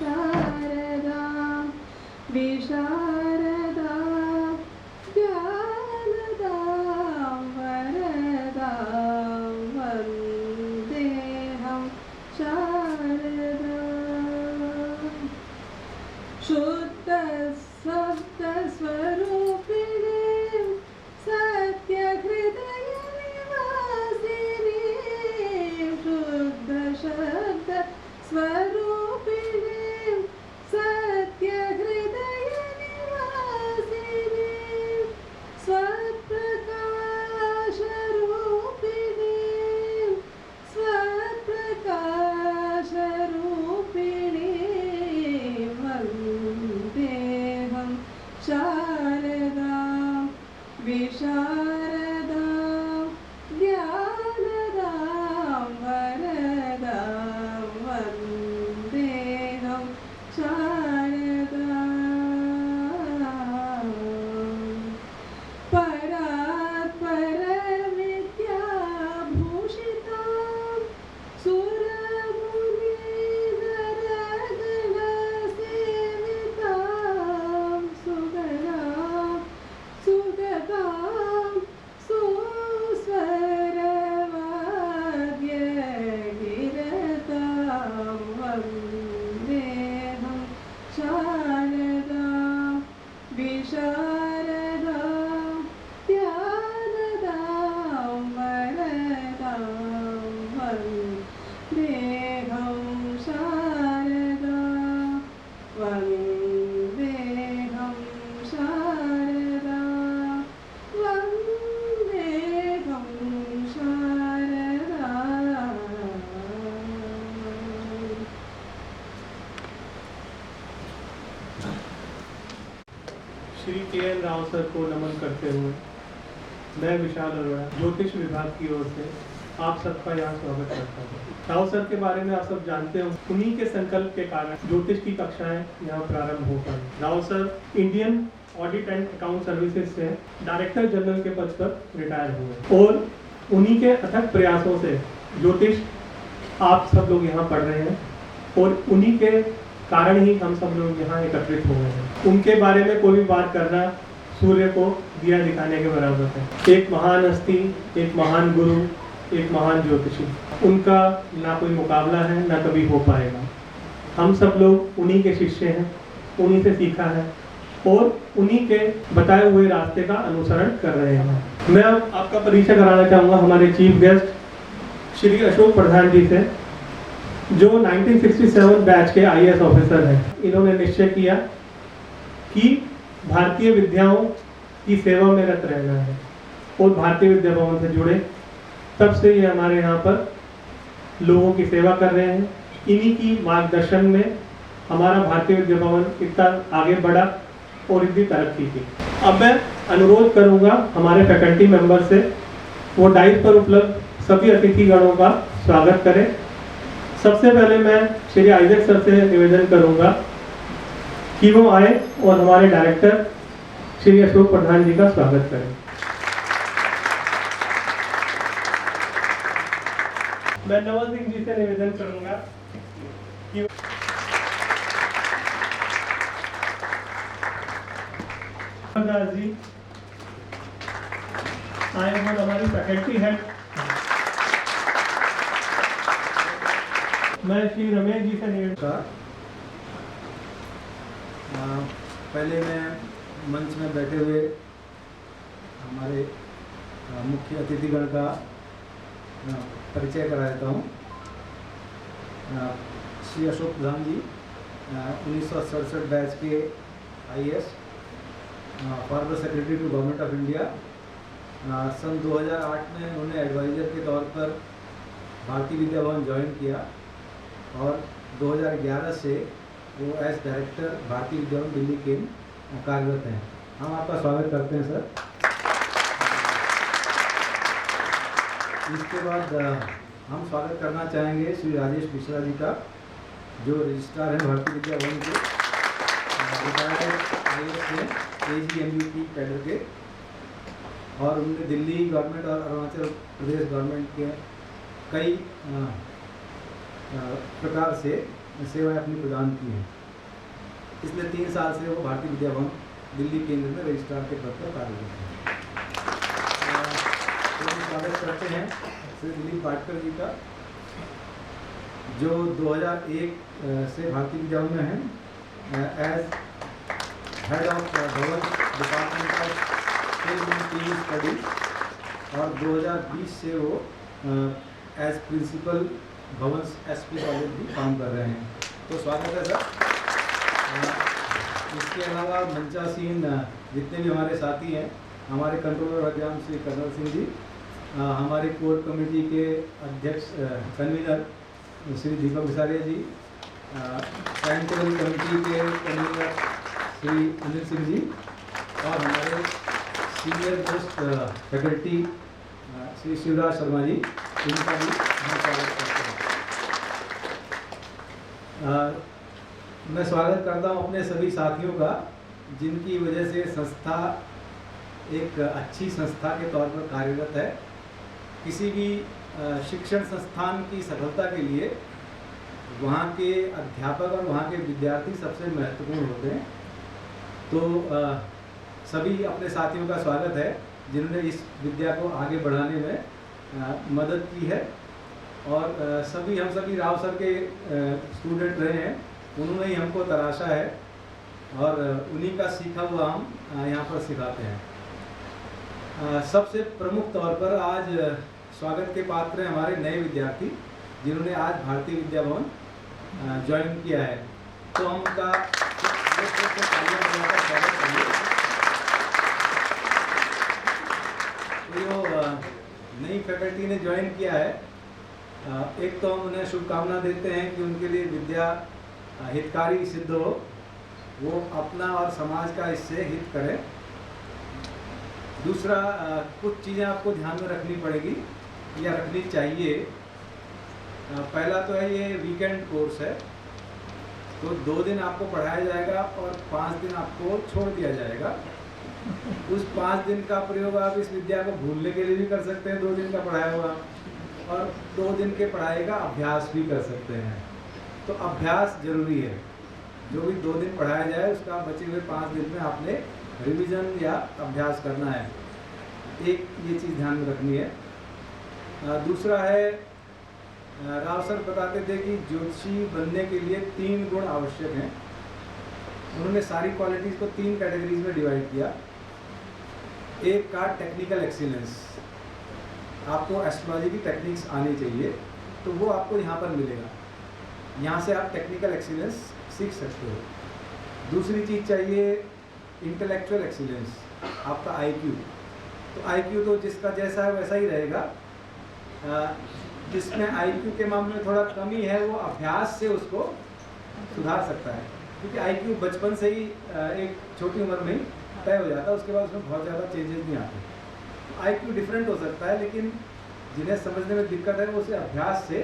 शारदा विशारदा ज्ञानदा वरदा वन्देऽहं शारदा शुद्ध शब्द स्वरूपिणी सत्य हृदय निवासिनी शुद्ध शब्द स्वरूपिणी सत्य हृदय निवासिनी स्वप्रकाश रूपिणी स्वप्रकाश रूपिणी वन्देऽहं शारदा विशारदा ज्ञानदा वरदा वन्देऽहं शारदा परात् परविद्याभूषिता सुरमुनिनरगणसेविता सुगतां सुस्वरवाद्यगिरतां वन्देऽहं शारदा विशारदा ज्ञानदा वरदा वन्देऽहं शारदा वन्देऽहं शारदा वन्देऽहं शारदा। श्री के.एल. राव सर को नमन करते हुए मैं विशाल अरोड़ा ज्योतिष विभाग की ओर से आप सबका यहाँ स्वागत करता हूँ। राव सर के बारे में आप सब जानते हो, उन्हीं के संकल्प के कारण ज्योतिष की कक्षाएं यहाँ प्रारंभ हो पाई। Rao sir Indian audit and account services से डायरेक्टर जनरल के पद पर रिटायर हुए और उन्हीं के अथक प्रयासों से ज्योतिष आप सब लोग यहाँ पढ़ रहे हैं और उन्हीं के कारण ही हम सब लोग यहाँ एकत्रित हो गए हैं। उनके बारे में कोई भी बात करना सूर्य को दिया दिखाने के बराबर है। एक महान हस्ती, एक महान गुरु, एक महान ज्योतिषी, उनका ना कोई मुकाबला है ना कभी हो पाएगा। हम सब लोग उन्हीं के शिष्य हैं, उन्हीं से सीखा है और उन्हीं के बताए हुए रास्ते का अनुसरण कर रहे हैं। मैं अब आपका परिचय कराना चाहूँगा हमारे चीफ गेस्ट श्री अशोक प्रधान जी से, जो 1967 बैच के IAS ऑफिसर हैं। इन्होंने निश्चय किया कि भारतीय विद्याओं की सेवा में रत रहना है और भारतीय विद्या भवन से जुड़े, तब से ये हमारे यहाँ पर लोगों की सेवा कर रहे हैं। इन्हीं की मार्गदर्शन में हमारा भारतीय विद्या भवन इतना आगे बढ़ा और इतनी तरक्की की। अब मैं अनुरोध करूँगा हमारे फैकल्टी मेंबर से, वो डाइस पर उपलब्ध सभी अतिथिगणों का स्वागत करें। सबसे पहले मैं श्री आइजक सर से निवेदन करूंगा कि वो आए और हमारे डायरेक्टर श्री अशोक प्रधान जी का स्वागत करें। मैं नवल सिंह जी से निवेदन करूंगा कि जी आए और हमारी फैकल्टी हेड मैं श्री रमेश जी से निवेदन। पहले मैं मंच में बैठे हुए हमारे मुख्य अतिथिगण का परिचय करा देता हूँ। श्री अशोक प्रधान जी 1967 बैच के IAS, former secretary to government of India. सन 2008 में उन्होंने एडवाइज़र के तौर पर भारतीय विद्या भवन ज्वाइन किया और 2011 से वो एज डायरेक्टर भारतीय विद्या भवन दिल्ली के कार्यरत हैं। हम आपका स्वागत करते हैं सर। इसके बाद हम स्वागत करना चाहेंगे श्री राजेश मिश्रा जी का, जो रजिस्ट्रार हैं भारतीय विद्या भवन के, रिटायर्ड IAS से AGMUT कैडर के, और उन्होंने दिल्ली गवर्नमेंट और अरुणाचल प्रदेश गवर्नमेंट के कई प्रकार से सेवाएं अपनी प्रदान की हैं। पिछले 3 साल से वो भारतीय विद्या भवन दिल्ली केंद्र में रजिस्ट्रार के पद पर कार्यरत हैं। स्वागत करते हैं श्री दिलीप पाटकर जी का, जो 2001 से भारतीय विद्या भवन में हैं एज हेड ऑफ भवन डिपार्टमेंट ऑफ टीम स्टडी, और 2020 से वो एज प्रिंसिपल भवन एसपी कॉलेज भी काम कर रहे हैं। तो स्वागत है सर। इसके अलावा मंचासीन जितने भी हमारे साथी हैं, हमारे कंट्रोलर अध्ययन श्री कर्नल सिंह जी, हमारे कोर कमेटी के अध्यक्ष convener Shri Deepak Visaria ji, time table committee के कन्वीनर श्री अनिल सिंह जी, और हमारे senior most faculty Shri Shivraj Sharma ji, इनका भी हम स्वागत करते हैं। मैं स्वागत करता हूं अपने सभी साथियों का, जिनकी वजह से संस्था एक अच्छी संस्था के तौर पर कार्यरत है। किसी भी शिक्षण संस्थान की सफलता के लिए वहाँ के अध्यापक और वहाँ के विद्यार्थी सबसे महत्वपूर्ण होते हैं। तो सभी अपने साथियों का स्वागत है जिन्होंने इस विद्या को आगे बढ़ाने में मदद की है, और हम सभी राव सर के स्टूडेंट रहे हैं, उन्होंने ही हमको तराशा है और उन्हीं का सीखा हुआ हम यहाँ पर सिखाते हैं। सबसे प्रमुख तौर पर आज स्वागत के पात्र हैं हमारे नए विद्यार्थी, जिन्होंने आज भारतीय विद्या भवन ज्वाइन किया है। तो हम उनका स्वागत करेंगे। जो नई फैकल्टी ने ज्वाइन किया है, एक तो हम उन्हें शुभकामना देते हैं कि उनके लिए विद्या हितकारी सिद्ध हो, वो अपना और समाज का इससे हित करें। दूसरा, कुछ चीज़ें आपको ध्यान में रखनी पड़ेगी या रखनी चाहिए। पहला तो है ये वीकेंड कोर्स है, तो 2 दिन आपको पढ़ाया जाएगा और 5 दिन आपको छोड़ दिया जाएगा। उस 5 दिन का प्रयोग आप इस विद्या को भूलने के लिए भी कर सकते हैं, 2 दिन का पढ़ाया हुआ, और 2 दिन के पढ़ाई का अभ्यास भी कर सकते हैं। तो अभ्यास जरूरी है। जो भी 2 दिन पढ़ाया जाए उसका बचे हुए 5 दिन में आपने रिवीजन या अभ्यास करना है। एक ये चीज़ ध्यान में रखनी है। दूसरा है, राव सर बताते थे कि ज्योतिषी बनने के लिए 3 गुण आवश्यक हैं। उन्होंने सारी क्वालिटीज़ को 3 कैटेगरीज में डिवाइड किया। एक का टेक्निकल एक्सीलेंस, आपको एस्ट्रोलॉजी की टेक्निक्स आनी चाहिए, तो वो आपको यहाँ पर मिलेगा। यहाँ से आप टेक्निकल एक्सीलेंस सीख सकते हो। दूसरी चीज़ चाहिए इंटेलेक्चुअल एक्सीलेंस, आपका आईक्यू। तो आईक्यू तो जिसका जैसा है वैसा ही रहेगा। जिसमें आईक्यू के मामले में थोड़ा कमी है, वो अभ्यास से उसको सुधार सकता है, क्योंकि आईक्यू बचपन से ही एक छोटी उम्र में ही तय हो जाता है, उसके बाद उसमें बहुत ज़्यादा चेंजेस नहीं आते। आईक्यू डिफरेंट हो सकता है, लेकिन जिन्हें समझने में दिक्कत है वो उसे अभ्यास से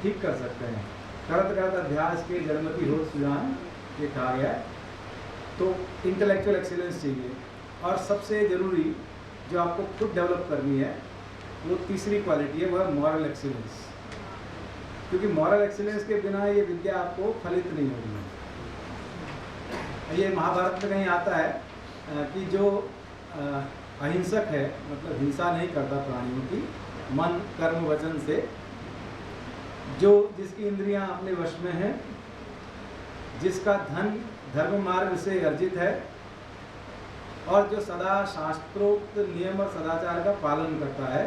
ठीक कर सकते हैं। करत करत अभ्यास के जन्मति हो सुजान, ये कहा गया है। तो इंटेलेक्चुअल एक्सीलेंस चाहिए। और सबसे ज़रूरी जो आपको खुद डेवलप करनी है, वो तीसरी क्वालिटी है, वो है मॉरल एक्सीलेंस। क्योंकि मॉरल एक्सीलेंस के बिना ये विद्या आपको फलित नहीं होगी। ये महाभारत में कहीं आता है कि जो अहिंसक है, मतलब हिंसा नहीं करता प्राणियों की, मन कर्म वचन से, जो जिसकी इंद्रियां अपने वश में हैं, जिसका धन धर्म मार्ग से अर्जित है, और जो सदा शास्त्रोक्त नियम और सदाचार का पालन करता है,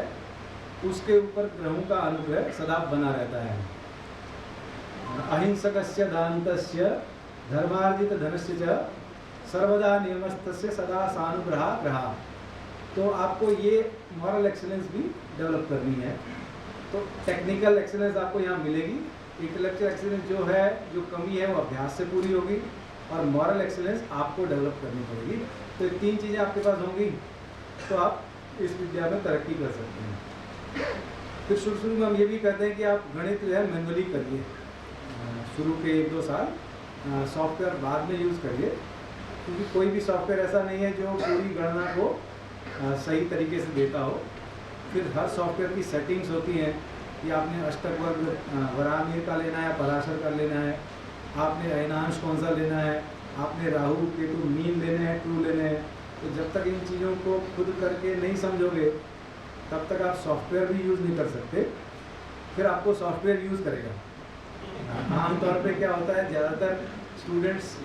उसके ऊपर ग्रहों का अनुग्रह सदा बना रहता है। अहिंसकस्य दानतस्य धर्मार्जित धनस्य च सर्वदा नियमस्तस्य सदा सानुग्रहा ग्रहा। तो आपको ये मॉरल एक्सीलेंस भी डेवलप करनी है। तो टेक्निकल एक्सीलेंस आपको यहाँ मिलेगी। इंटेलेक्चुअल एक्सीलेंस जो है, जो कमी है, वो अभ्यास से पूरी होगी, और मॉरल एक्सीलेंस आपको डेवलप करनी पड़ेगी। तो ये 3 चीज़ें आपके पास होंगी तो आप इस विद्या में तरक्की कर सकते हैं। फिर शुरू में हम ये भी कहते हैं कि आप गणित जो है मैनुअली करिए, शुरू के 1-2 साल। सॉफ्टवेयर बाद में यूज़ करिए, क्योंकि कोई भी सॉफ्टवेयर ऐसा नहीं है जो पूरी गणना को सही तरीके से देता हो। फिर हर सॉफ्टवेयर की सेटिंग्स होती हैं, कि आपने अष्टक वर्ग वराहमिहिर का लेना है, पराशर का लेना है, आपने अयनांश कौन सा लेना है, आपने राहु केतु मीन लेने हैं, ट्रू लेने हैं। तो जब तक इन चीज़ों को खुद करके नहीं समझोगे तब तक आप सॉफ्टवेयर भी यूज़ नहीं कर सकते, फिर आपको सॉफ्टवेयर यूज़ करेगा। आमतौर पे क्या होता है, ज़्यादातर स्टूडेंट्स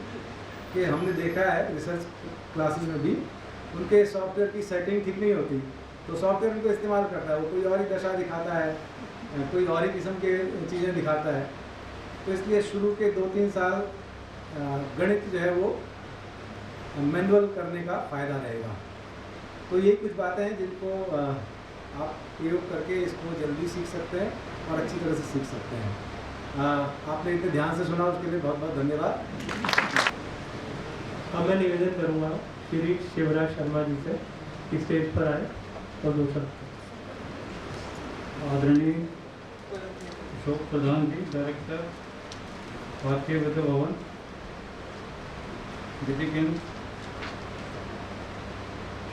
के हमने देखा है रिसर्च क्लासेस में भी, उनके सॉफ्टवेयर की सेटिंग ठीक नहीं होती, तो सॉफ्टवेयर उनको इस्तेमाल करता है, वो कोई और ही दशा दिखाता है, कोई और ही किस्म के चीज़ें दिखाता है। तो इसलिए शुरू के 2-3 साल गणित जो है वो मैनुअल करने का फ़ायदा रहेगा। तो ये कुछ बातें हैं जिनको आप प्रयोग करके इसको जल्दी सीख सकते हैं और अच्छी तरह से सीख सकते हैं। आपने इतने ध्यान से सुना, उसके लिए बहुत बहुत धन्यवाद। अब मैं निवेदन करूँगा श्री शिवराज शर्मा जी से कि स्टेज पर आए और दूसरा आदरणीय अशोक प्रधान जी, डायरेक्टर भारतीय विद्या भवन दिल्ली केंद्र,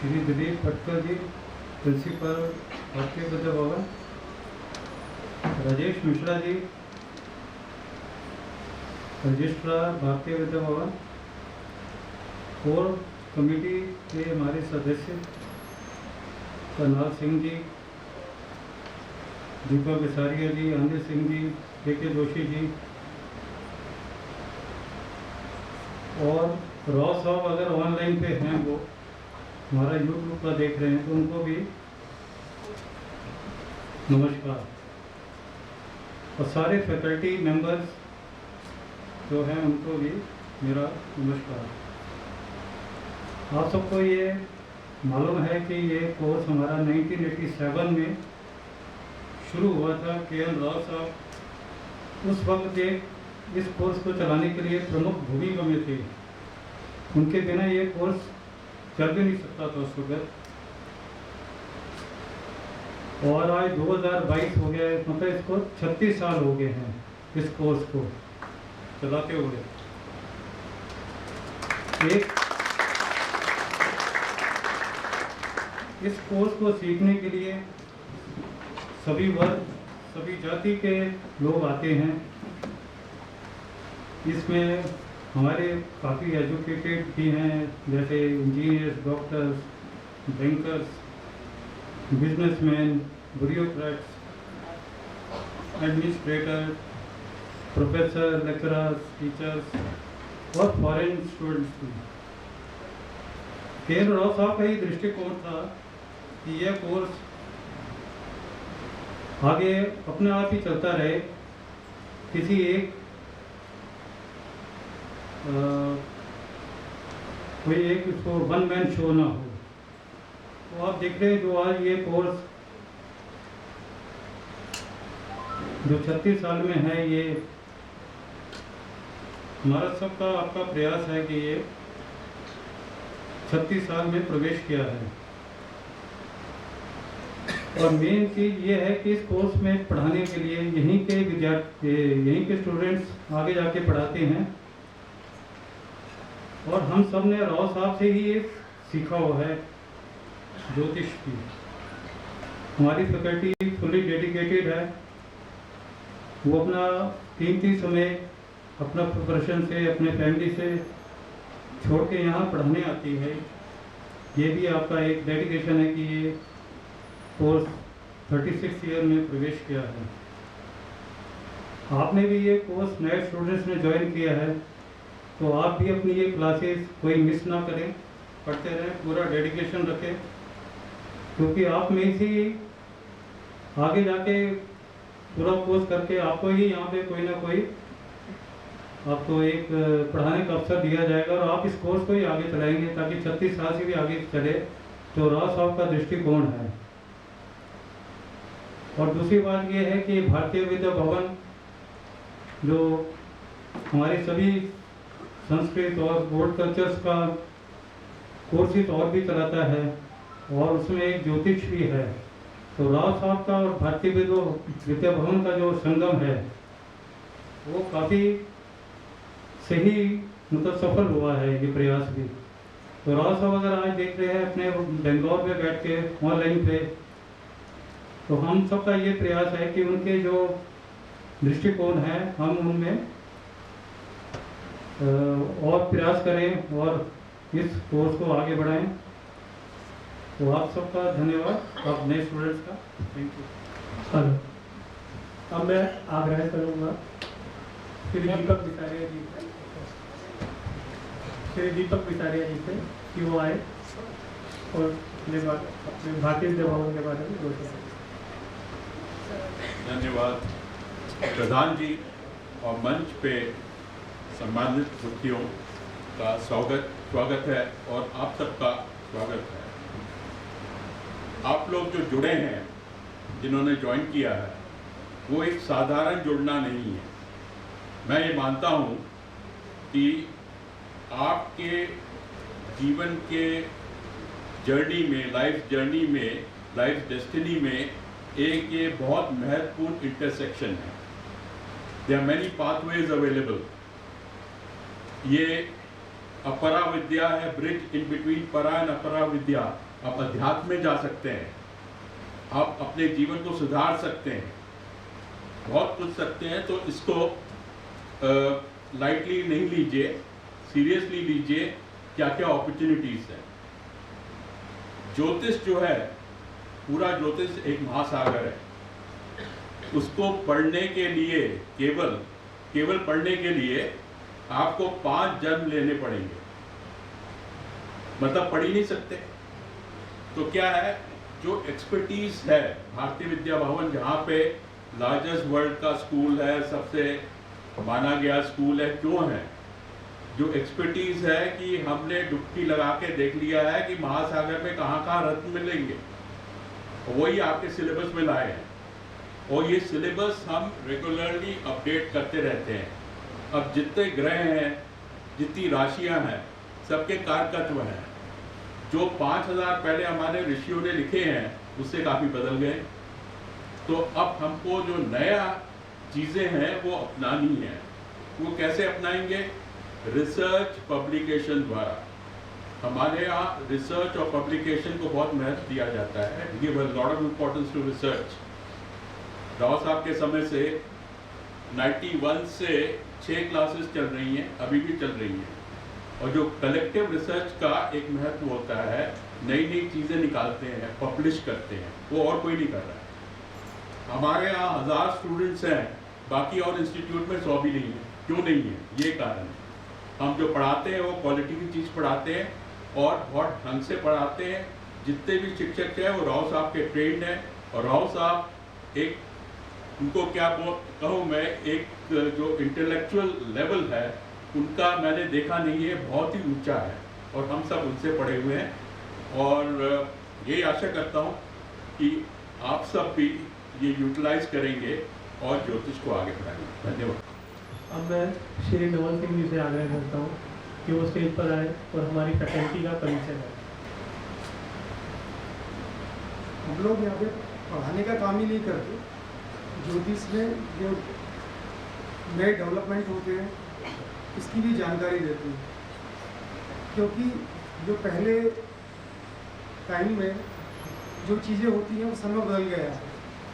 श्री दिलीप भटकर जी, प्रिंसिपल भारतीय विद्या भवन, राजेश मिश्रा जी, रजिस्ट्रार भारतीय विद्या भवन, कोर कमेटी के हमारे सदस्य करनाल सिंह जी, दीपक विसारिया जी, आनंद सिंह जी, के जोशी जी, और राव साहब अगर ऑनलाइन पे हैं, वो हमारा यूट्यूब पर देख रहे हैं, तो उनको भी नमस्कार। और सारे फैकल्टी मेंबर्स जो हैं उनको भी मेरा नमस्कार। आप सबको ये मालूम है कि ये कोर्स हमारा 1987 में शुरू हुआ था। के.एल. राव साहब उस वक्त इस कोर्स को चलाने के लिए प्रमुख भूमिका में थे। उनके बिना ये कोर्स चल भी नहीं सकता था उस वक्त। और आज 2022 हो गया है, मतलब इसको 36 साल हो गए हैं इस कोर्स को चलाते हुए। इस कोर्स को सीखने के लिए सभी वर्ग, सभी जाति के लोग आते हैं। इसमें हमारे काफ़ी एजुकेटेड भी हैं, जैसे engineers, doctors, bankers, businessman, bureaucrats, administrator, professor, lecturers, teachers और फॉरेन स्टूडेंट्स भी। के.एल. राव साहब का ही दृष्टिकोण था कि यह कोर्स आगे अपने आप ही चलता रहे, किसी एक कोई एक इसको वन मैन शो ना हो। तो आप देख रहे हैं जो आज ये कोर्स जो 36 साल में है, ये हमारा सबका आपका प्रयास है कि ये 36 साल में प्रवेश किया है। और मेन चीज़ ये है कि इस कोर्स में पढ़ाने के लिए यहीं के विद्यार्थी, यहीं के स्टूडेंट्स आगे जाके पढ़ाते हैं। और हम सब ने राव साहब से ही ये सीखा हुआ है ज्योतिष की। हमारी फैकल्टी फुली डेडिकेटेड है। वो अपना कीमती समय अपना प्रिपरेशन से, अपने फैमिली से छोड़ के यहाँ पढ़ाने आती है। ये भी आपका एक डेडिकेशन है कि ये कोर्स 36 ईयर में प्रवेश किया है। आपने भी ये कोर्स नए स्टूडेंट्स ने ज्वाइन किया है, तो आप भी अपनी ये क्लासेस कोई मिस ना करें, पढ़ते रहें, पूरा डेडिकेशन रखें, क्योंकि आप में ही आगे जाके पूरा कोर्स करके आपको ही यहाँ पे कोई ना कोई आपको एक पढ़ाने का अवसर दिया जाएगा और आप इस कोर्स को ही आगे चलाएंगे, ताकि 36 साल से भी आगे चले। तो राव साहब का दृष्टिकोण है। और दूसरी बात ये है कि भारतीय विद्या भवन जो हमारे सभी संस्कृत और वर्ल्ड कल्चर्स का कोर्सेज और भी चलाता है, और उसमें एक ज्योतिष भी है। तो राव साहब का और भारतीय विद्या भवन का जो संगम है वो काफ़ी सही, मतलब सफल हुआ है ये प्रयास भी। तो राव साहब अगर आज देख रहे हैं अपने बेंगलोर में बैठ के ऑनलाइन पे, तो हम सबका ये प्रयास है कि उनके जो दृष्टिकोण है हम उनमें और प्रयास करें और इस कोर्स को आगे बढ़ाएं। तो आप सबका धन्यवाद, आप नए स्टूडेंट्स का थैंक यू। हेलो, अब मैं आग्रह करूँगा श्री दीपक बिसारिया जी से, कि वो आए और अपने भारतीय विद्याभवन के बारे में बोलते हैं। धन्यवाद प्रधान जी और मंच पे सम्मानित मुख्यों का स्वागत है और आप सबका स्वागत है। आप लोग जो जुड़े हैं, जिन्होंने ज्वाइन किया है, वो एक साधारण जुड़ना नहीं है। मैं ये मानता हूँ कि आपके जीवन के जर्नी में, लाइफ डेस्टिनी में एक ये बहुत महत्वपूर्ण इंटरसेक्शन है। There are many pathways available. ये अपरा विद्या है, ब्रिज इन बिटवीन परा एंड अपरा विद्या। आप अध्यात्म में जा सकते हैं, आप अपने जीवन को सुधार सकते हैं, बहुत कुछ सकते हैं। तो इसको लाइटली नहीं लीजिए, सीरियसली लीजिए। क्या क्या अपॉर्चुनिटीज हैं। ज्योतिष जो है, पूरा ज्योतिष एक महासागर है। उसको पढ़ने के लिए केवल पढ़ने के लिए आपको 5 जन्म लेने पड़ेंगे, मतलब पढ़ ही नहीं सकते। तो क्या है, जो एक्सपर्टीज है, भारतीय विद्या भवन जहाँ पे लार्जेस्ट वर्ल्ड का स्कूल है, सबसे माना गया स्कूल है, क्यों है? जो एक्सपर्टीज है कि हमने डुबकी लगा के देख लिया है कि महासागर में कहाँ कहाँ रत्न मिलेंगे, वही आपके सिलेबस में लाए हैं। और ये सिलेबस हम रेगुलरली अपडेट करते रहते हैं। अब जितने ग्रह हैं, जितनी राशियां हैं, सबके कारकत्व हैं। जो 5000 पहले हमारे ऋषियों ने लिखे हैं, उससे काफ़ी बदल गए। तो अब हमको जो नया चीज़ें हैं वो अपनानी है। वो कैसे अपनाएंगे? रिसर्च पब्लिकेशन द्वारा। हमारे यहाँ रिसर्च और पब्लिकेशन को बहुत महत्व दिया जाता है। Give a lot of importance to research. Rao sahab के समय से 91 से 6 क्लासेस चल रही हैं, अभी भी चल रही हैं। और जो कलेक्टिव रिसर्च का एक महत्व होता है, नई नई चीज़ें निकालते हैं, पब्लिश करते हैं, वो और कोई नहीं कर रहा है। हमारे यहाँ 1000 स्टूडेंट्स हैं, बाकी और इंस्टीट्यूट में 100 भी नहीं है। क्यों नहीं है? ये कारण है। हम जो पढ़ाते हैं वो क्वालिटी की चीज़ पढ़ाते हैं और बहुत ढंग से पढ़ाते हैं। जितने भी शिक्षक हैं वो राव साहब के ट्रेंड हैं। और राव साहब एक, उनको क्या कहूँ मैं, एक जो इंटेलेक्चुअल लेवल है उनका मैंने देखा नहीं है, बहुत ही ऊंचा है। और हम सब उनसे पढ़े हुए हैं और यही आशा करता हूँ कि आप सब भी ये यूटिलाइज करेंगे और ज्योतिष को आगे बढ़ाएंगे। धन्यवाद। अब मैं श्री नवल सिंह जी से आग्रह करता हूँ कि वो स्टेज पर आए और हमारी फैकल्टी का परिचय दें। हम लोग यहाँ पे पढ़ाने का काम ही नहीं करते। ज्योतिष में जो नए डेवलपमेंट होते हैं इसकी भी जानकारी देते हैं, क्योंकि जो पहले टाइम में जो चीज़ें होती हैं वो समय बदल गया है।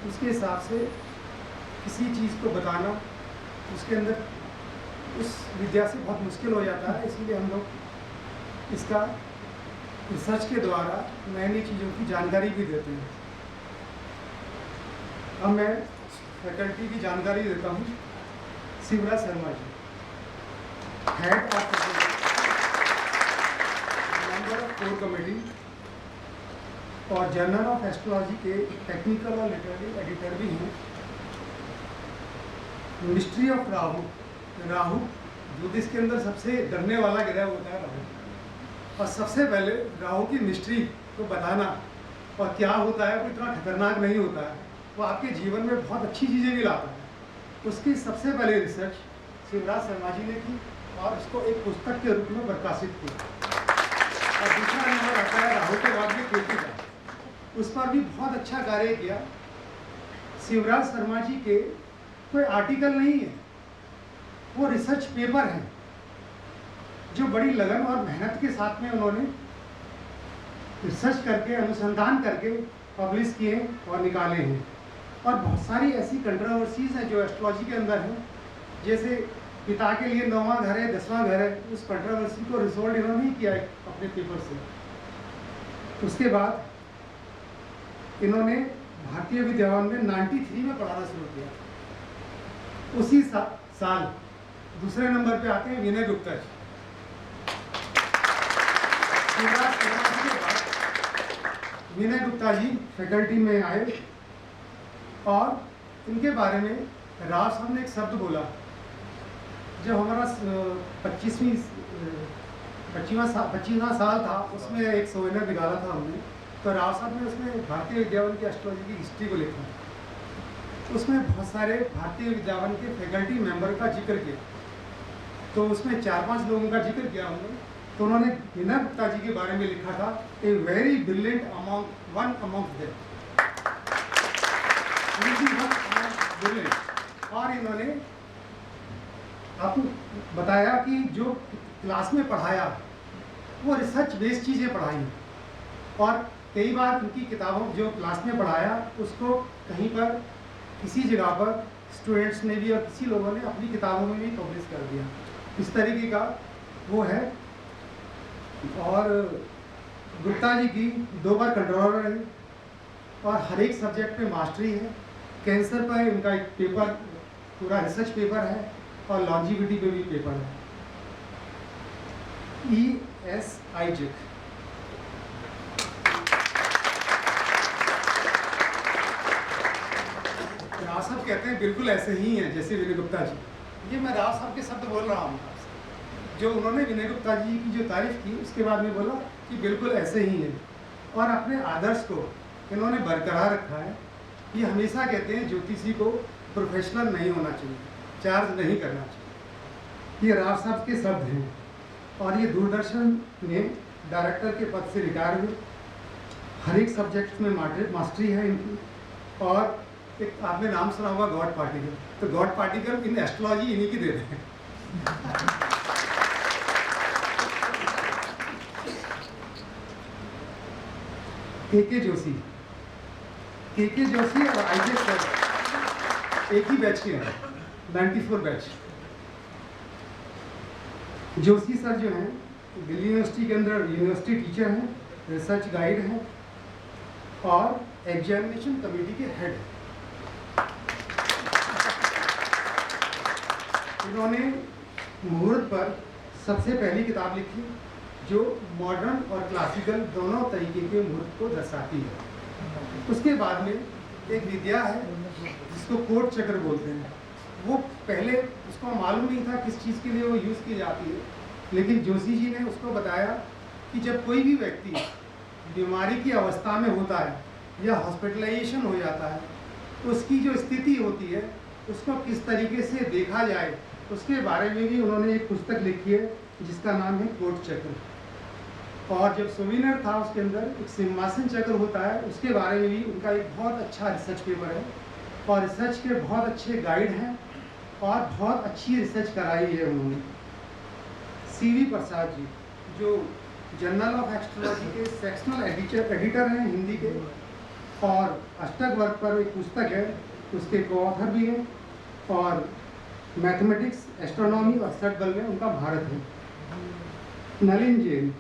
उसके हिसाब से किसी चीज़ को बताना उसके अंदर उस विद्या से बहुत मुश्किल हो जाता है। इसलिए हम लोग इसका रिसर्च के द्वारा नई नई चीज़ों की जानकारी भी देते हैं। अब मैं फैकल्टी की जानकारी देता हूँ। Shivraj Sharma ji, head of member of core committee और जर्नल ऑफ एस्ट्रोलॉजी के टेक्निकल और लिटरेरी एडिटर भी हैं। मिस्ट्री ऑफ राहु, राहु ज्योतिष के अंदर सबसे डरने वाला ग्रह होता है राहु, और सबसे पहले राहु की मिस्ट्री को बताना और क्या होता है वो इतना खतरनाक नहीं होता है, वो आपके जीवन में बहुत अच्छी चीज़ें भी लाता है। उसकी सबसे पहले रिसर्च शिवराज शर्मा जी ने की और इसको एक पुस्तक के रूप में प्रकाशित किया। और दूसरा नंबर आता है राहु के बाद में केतु का, उस पर भी बहुत अच्छा कार्य किया। शिवराज शर्मा जी के कोई आर्टिकल नहीं है, वो रिसर्च पेपर है जो बड़ी लगन और मेहनत के साथ में उन्होंने रिसर्च करके, अनुसंधान करके पब्लिश किए और निकाले हैं। और बहुत सारी ऐसी कंट्रोवर्सीज हैं जो एस्ट्रोलॉजी के अंदर हैं, जैसे पिता के लिए 9वां घर है 10वां घर है, उस कंट्रोवर्सी को रिजोल्व इन्होंने ही किया है अपने पेपर से। उसके बाद इन्होंने भारतीय विद्याभवन में 93 में पढ़ाना शुरू किया। उसी साल दूसरे नंबर पे आते हैं विनय गुप्ता जी। शिवराज शर्मा जी के बाद विनय गुप्ता जी फैकल्टी में आए और इनके बारे में राव साहब ने एक शब्द बोला। जब हमारा 25वां साल था, उसमें एक सोवेनियर निकाला था हमने, तो राव साहब ने उसमें भारतीय विद्याभवन की एस्ट्रोलॉजी की हिस्ट्री को लिखा। उसमें बहुत सारे भारतीय विद्याभवन के फैकल्टी मेंबर का जिक्र किया, तो उसमें 4-5 लोगों का जिक्र किया हमने। तो उन्होंने विनय गुप्ता जी के बारे में लिखा था, a very brilliant one among them. और इन्होंने आपको बताया कि जो क्लास में पढ़ाया वो रिसर्च बेस्ड चीज़ें पढ़ाई, और कई बार उनकी किताबों जो क्लास में पढ़ाया उसको कहीं पर किसी जगह पर स्टूडेंट्स ने भी और किसी लोगों ने अपनी किताबों में भी पब्लिश कर दिया। इस तरीके का वो है। और गुप्ता जी की 2 बार कंट्रोलर है और हर एक सब्जेक्ट पे मास्टरी है। कैंसर पर इनका एक पेपर, पूरा रिसर्च पेपर है, और लॉन्जिविटी पे भी पेपर है। E.S. आइजक राव साहब कहते हैं बिल्कुल ऐसे ही हैं जैसे विनय गुप्ता जी। ये मैं राव साहब के शब्द बोल रहा हूँ, जो उन्होंने विनय गुप्ता जी की जो तारीफ की उसके बाद में बोला कि बिल्कुल ऐसे ही हैं। और अपने आदर्श को इन्होंने बरकरार रखा है। ये हमेशा कहते हैं ज्योतिषी को प्रोफेशनल नहीं होना चाहिए, चार्ज नहीं करना चाहिए। ये राव साहब के शब्द हैं। और ये दूरदर्शन में डायरेक्टर के पद से रिटायर हुए। हर एक सब्जेक्ट में मास्टरी है इनकी। और एक आपने नाम सुना होगा गॉड पार्टिकल, तो गॉड पार्टिकल इन एस्ट्रोलॉजी इन्हीं की देते हैं। के जोशी और आईजे सर एक ही बैच के हैं, 94 बैच। जोशी सर जो हैं दिल्ली यूनिवर्सिटी के अंदर यूनिवर्सिटी टीचर हैं, रिसर्च गाइड हैं और एग्जामिनेशन कमेटी के हेड हैं। इन्होंने मुहूर्त पर सबसे पहली किताब लिखी जो मॉडर्न और क्लासिकल दोनों तरीके के मुहूर्त को दर्शाती है। उसके बाद में एक विद्या है जिसको कोट चक्र बोलते हैं। वो पहले उसको मालूम नहीं था किस चीज़ के लिए वो यूज़ की जाती है, लेकिन जोशी जी ने उसको बताया कि जब कोई भी व्यक्ति बीमारी की अवस्था में होता है या हॉस्पिटलाइजेशन हो जाता है, उसकी जो स्थिति होती है उसको किस तरीके से देखा जाए, उसके बारे में भी उन्होंने एक पुस्तक लिखी है जिसका नाम है कोट चक्र। और जब सोविनर था उसके अंदर एक सिंहासन चक्र होता है, उसके बारे में भी उनका एक बहुत अच्छा रिसर्च पेपर है। और रिसर्च के बहुत अच्छे गाइड हैं और बहुत अच्छी रिसर्च कराई है उन्होंने। CV प्रसाद जी जो जर्नल ऑफ एस्ट्रोलॉजी के सेक्शनल एडिटर हैं हिंदी के, और अष्टक वर्ग पर एक पुस्तक है उसके को ऑथर भी हैं। और मैथमेटिक्स, एस्ट्रोनॉमी और सट बल में उनका भारत है। नलिन जैन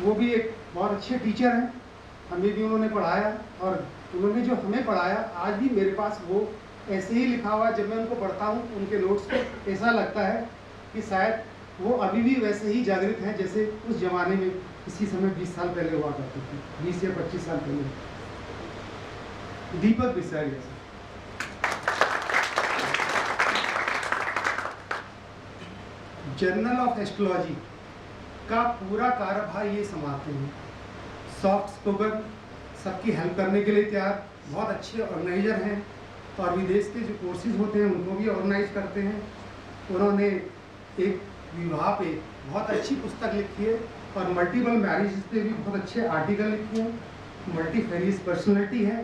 वो भी एक बहुत अच्छे टीचर हैं, हमें भी उन्होंने पढ़ाया। और उन्होंने जो हमें पढ़ाया आज भी मेरे पास वो ऐसे ही लिखा हुआ है। जब मैं उनको पढ़ता हूँ उनके नोट्स को, ऐसा लगता है कि शायद वो अभी भी वैसे ही जागृत हैं जैसे उस जमाने में इसी समय 20 साल पहले हुआ करते थे, 20 या 25 साल पहले। Deepak Bisaria sir, journal of astrology का पूरा कार्यभार ये संभालते हैं। सॉफ्ट स्पोकन, सबकी हेल्प करने के लिए तैयार, बहुत अच्छे ऑर्गेनाइजर हैं। और विदेश के जो कोर्सेज होते हैं उनको भी ऑर्गेनाइज करते हैं। उन्होंने एक विवाह पे बहुत अच्छी पुस्तक लिखी है और मल्टीपल मैरिज पे भी बहुत अच्छे आर्टिकल लिखे हैं। मल्टीफेरियस पर्सनैलिटी है।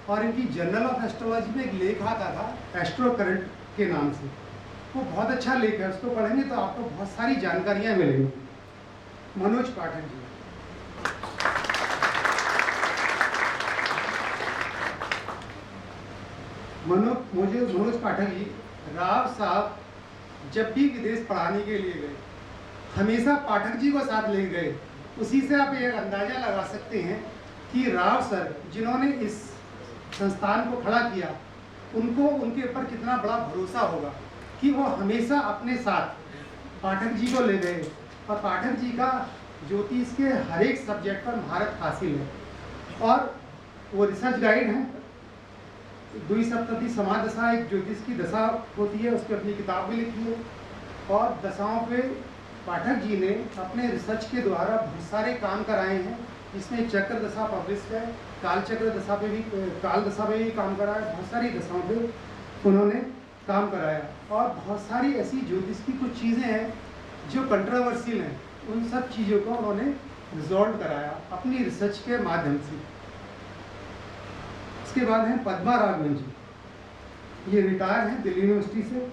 और इनकी जर्नल ऑफ एस्ट्रोलॉजी में एक लेख आता था एस्ट्रो करंट के नाम से, वो बहुत अच्छा लेख है, उसको पढ़ेंगे तो आपको बहुत सारी जानकारियाँ मिलेंगी। मनोज पाठक जी मनोज पाठक जी, राव साहब जब भी विदेश पढ़ाने के लिए गए हमेशा पाठक जी को साथ ले गए। उसी से आप एक अंदाज़ा लगा सकते हैं कि राव सर जिन्होंने इस संस्थान को खड़ा किया, उनको उनके ऊपर कितना बड़ा भरोसा होगा कि वो हमेशा अपने साथ पाठक जी को ले गए। और पाठक जी का ज्योतिष के हर एक सब्जेक्ट पर महारत हासिल है और वो रिसर्च गाइड हैं। द्विसप्तति समादशा एक ज्योतिष की दशा होती है, उस पर अपनी किताब भी लिखी है। और दशाओं पे पाठक जी ने अपने रिसर्च के द्वारा बहुत सारे काम कराए हैं, जिसमें चक्र दशा पब्लिश है, काल चक्र दशा पे भी, काल दशा पे भी काम कराया, बहुत सारी दशाओं पे उन्होंने काम कराया। और बहुत सारी ऐसी ज्योतिष की कुछ चीज़ें हैं जो कंट्रोवर्शियल हैं, उन सब चीज़ों को उन्होंने रिजॉल्व कराया अपनी रिसर्च के माध्यम से। इसके बाद हैं पद्मा राघवन जी, ये रिटायर हैं दिल्ली यूनिवर्सिटी से,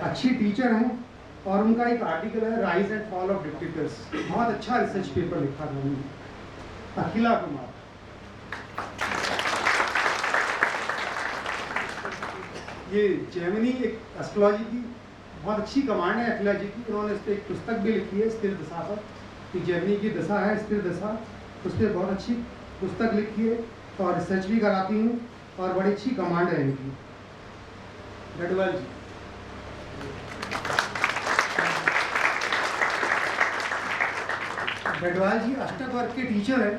अच्छी टीचर हैं और उनका एक आर्टिकल है rise and fall of dictators, बहुत अच्छा रिसर्च पेपर लिखा था उन्होंने। अखिला कुमार, ये जेमिनी एक एस्ट्रोलॉजी की बहुत अच्छी कमांड है अखिला जी की, उन्होंने इस पर एक पुस्तक भी लिखी है स्थिर दशा पर, कि जेमिनी की दशा है स्थिर दशा, उस पर बहुत अच्छी पुस्तक लिखी है और रिसर्च भी कराती हूँ और बड़ी अच्छी कमांड है इनकी। गढ़वाल जी, गढ़वाल जी अष्टक वर्ग के टीचर हैं।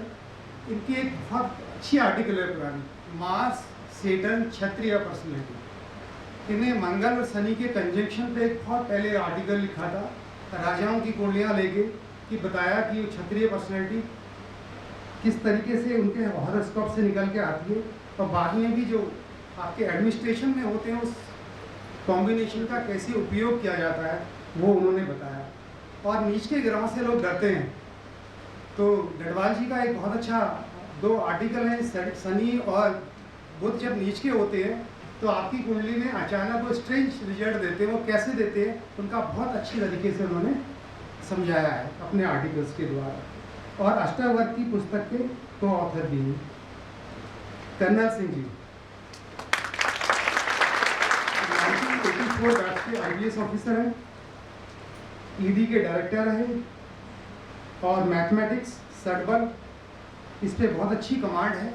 इनकी एक बहुत अच्छी आर्टिकल है पुरानी, मार्स सेटर्न क्षत्रिय पर्सनैलिटी। इन्हें मंगल और शनि के कंजंक्शन पे एक बहुत पहले आर्टिकल लिखा था राजाओं की कुंडलियाँ लेके, कि बताया कि क्षत्रिय पर्सनैलिटी किस तरीके से उनके हॉरोस्कोप से निकल के आती है और बाद में भी जो आपके एडमिनिस्ट्रेशन में होते हैं उस कॉम्बिनेशन का कैसे उपयोग किया जाता है वो उन्होंने बताया। और नीच के ग्रहों से लोग डरते हैं, तो गढ़वाल जी का एक बहुत अच्छा 2 आर्टिकल हैं। शनि और बुध जब नीच के होते हैं तो आपकी कुंडली में अचानक वो स्ट्रेंज रिजल्ट देते हैं, वो कैसे देते हैं उनका बहुत अच्छी तरीके से उन्होंने समझाया है अपने आर्टिकल्स के द्वारा। और अष्टावर्ग की पुस्तक के तो ऑथर भी हैं। कर्नल सिंह जी 1984 बैच के IPS ऑफिसर हैं, ED के डायरेक्टर हैं और मैथमेटिक्स सटबल, इस पे बहुत अच्छी कमांड है।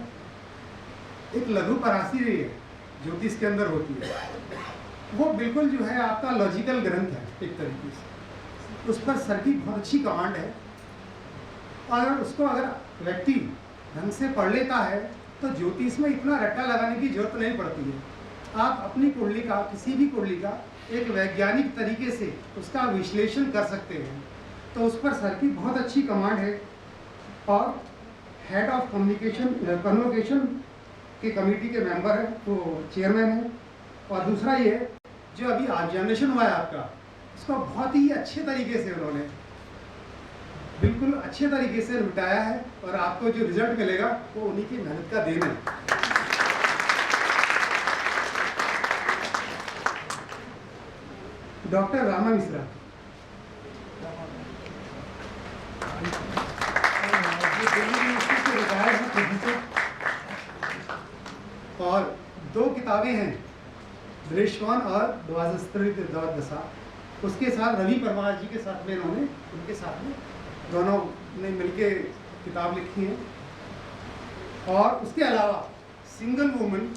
एक लघु परासी रही है ज्योतिष के अंदर होती है, वो बिल्कुल जो है आपका लॉजिकल ग्रंथ है एक तरीके से, उस पर सर की बहुत अच्छी कमांड है। और उसको अगर व्यक्ति ढंग से पढ़ लेता है तो ज्योतिष में इतना रट्टा लगाने की जरूरत नहीं पड़ती है। आप अपनी कुंडली का, किसी भी कुंडली का एक वैज्ञानिक तरीके से उसका विश्लेषण कर सकते हैं, तो उस पर सर की बहुत अच्छी कमांड है। और हेड ऑफ कन्वोकेशन के कमेटी के मेंबर है, तो चेयरमैन है। और दूसरा ये जो अभी एग्जामिनेशन हुआ है आपका, उसको बहुत ही अच्छे तरीके से उन्होंने बिल्कुल अच्छे तरीके से निपटाया है और आपको जो रिजल्ट मिलेगा वो उन्हीं की मेहनत का देन है। डॉक्टर रामा मिश्रा, दिल्ली यूनिवर्सिटी से रिटायर्ड हैं प्रोफेसर, और 2 किताबें हैं बृहस्पति और द्वादश दशा, उसके साथ रवि परमार जी के साथ में इन्होंने, उनके साथ में दोनों ने मिलके किताब लिखी है। और उसके अलावा single woman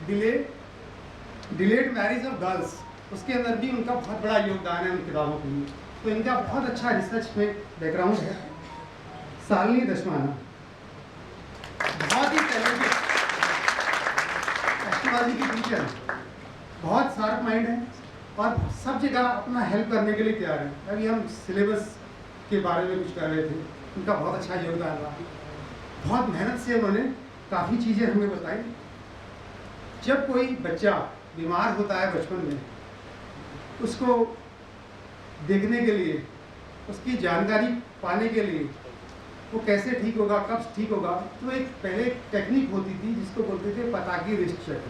delayed marriage of girls, उसके अंदर भी उनका बहुत बड़ा योगदान है उन किताबों के लिए, तो इनका बहुत अच्छा रिसर्च में बैकग्राउंड है। शालिनी दशमाना बहुत ही टैलेंटेड एस्ट्रोलॉजी की टीचर है, बहुत शार्प माइंड है और सब जगह अपना हेल्प करने के लिए तैयार है। अभी हम सिलेबस के बारे में कुछ कर रहे थे, उनका बहुत अच्छा योगदान रहा, बहुत मेहनत से उन्होंने काफ़ी चीज़ें हमें बताई। जब कोई बच्चा बीमार होता है बचपन में, उसको देखने के लिए, उसकी जानकारी पाने के लिए, वो कैसे ठीक होगा, कब ठीक होगा, तो एक पहले टेक्निक होती थी जिसको बोलते थे पताकी रिस्ट चेक।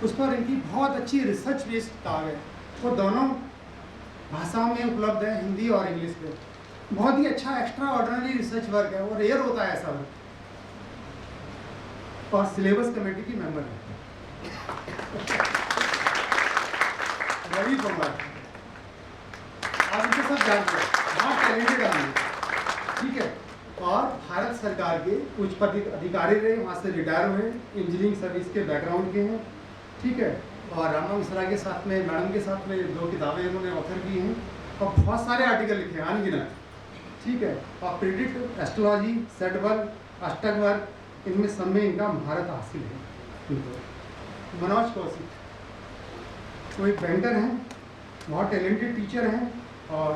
उस पर इनकी बहुत अच्छी रिसर्च बेस्ड किताब है, वो दोनों भाषाओं में उपलब्ध है, हिंदी और इंग्लिश में। बहुत ही अच्छा एक्स्ट्रा ऑर्डिनरी रिसर्च वर्क है, वो रेयर होता है ऐसा वर्क। और सिलेबस कमेटी की मेंबर है। रवि कुमार, आप इनके सब जानते हैं, बहुत टैलेंटेड आदमी, ठीक है। और भारत सरकार के उच्च पद अधिकारी रहे, वहाँ से रिटायर हुए, इंजीनियरिंग सर्विस के बैकग्राउंड के हैं, ठीक है। और रामा मिश्रा के साथ में, मैडम के साथ में 2 किताबें इन्होंने ऑथर की हैं और बहुत सारे आर्टिकल लिखे हैं अनगिनत, ठीक है। और प्रेडिक्ट, एस्ट्रोलॉजी, सेट वर्क, अष्टक वर्क, इनमें सब में इनका महारत हासिल है इनको। मनोज कौशिक, वो एक पेंटर हैं, बहुत टैलेंटेड टीचर हैं और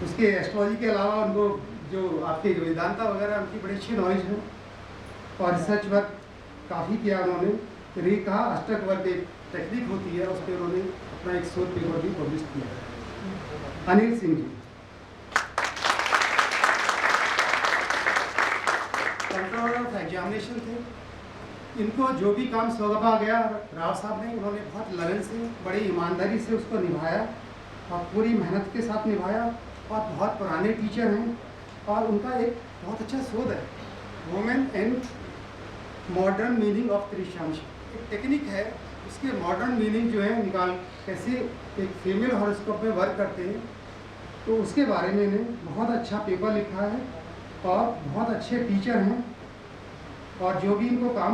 उसके एस्ट्रोलॉजी के अलावा उनको जो आपके वेदांता वगैरह उनकी बड़ी अच्छी नॉलेज है और रिसर्च वर्क काफ़ी किया उन्होंने। फिर ये कहा अष्टक वर्क एक टेक्निक होती है, उस पर उन्होंने अपना एक शोध पेपर भी पब्लिश किया है। अनिल सिंह जी, कंट्रोलर ऑफ एग्जामिनेशन थे, इनको जो भी काम सौंपा गया राव साहब ने, उन्होंने बहुत लगन से, बड़ी ईमानदारी से उसको निभाया और पूरी मेहनत के साथ निभाया और बहुत पुराने टीचर हैं और उनका एक बहुत अच्छा शोध है, women and modern meaning of त्रिशांश। एक टेक्निक है, उसके मॉडर्न मीनिंग जो है निकाल कैसे एक फीमेल हॉरोस्कोप में वर्क करते हैं, तो उसके बारे में इन्हें बहुत अच्छा पेपर लिखा है और बहुत अच्छे टीचर हैं और जो भी इनको काम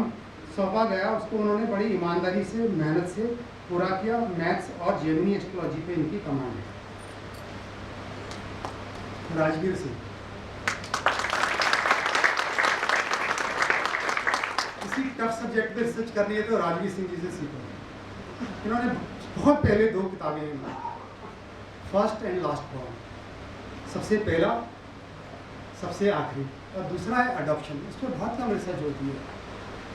सौंपा गया उसको उन्होंने बड़ी ईमानदारी से, मेहनत से पूरा किया। मैथ्स और जेमिनी एस्ट्रोलॉजी पे इनकी कमांड है। राजवीर सिंह, किसी टफ सब्जेक्ट पे रिसर्च करनी है तो राजवीर सिंह जी से सीखो। इन्होंने बहुत पहले 2 किताबें हैं, फर्स्ट एंड लास्ट बॉर्न, सबसे पहला सबसे आखिरी, और दूसरा है अडॉप्शन। इस पर बहुत कम रिसर्च होती है।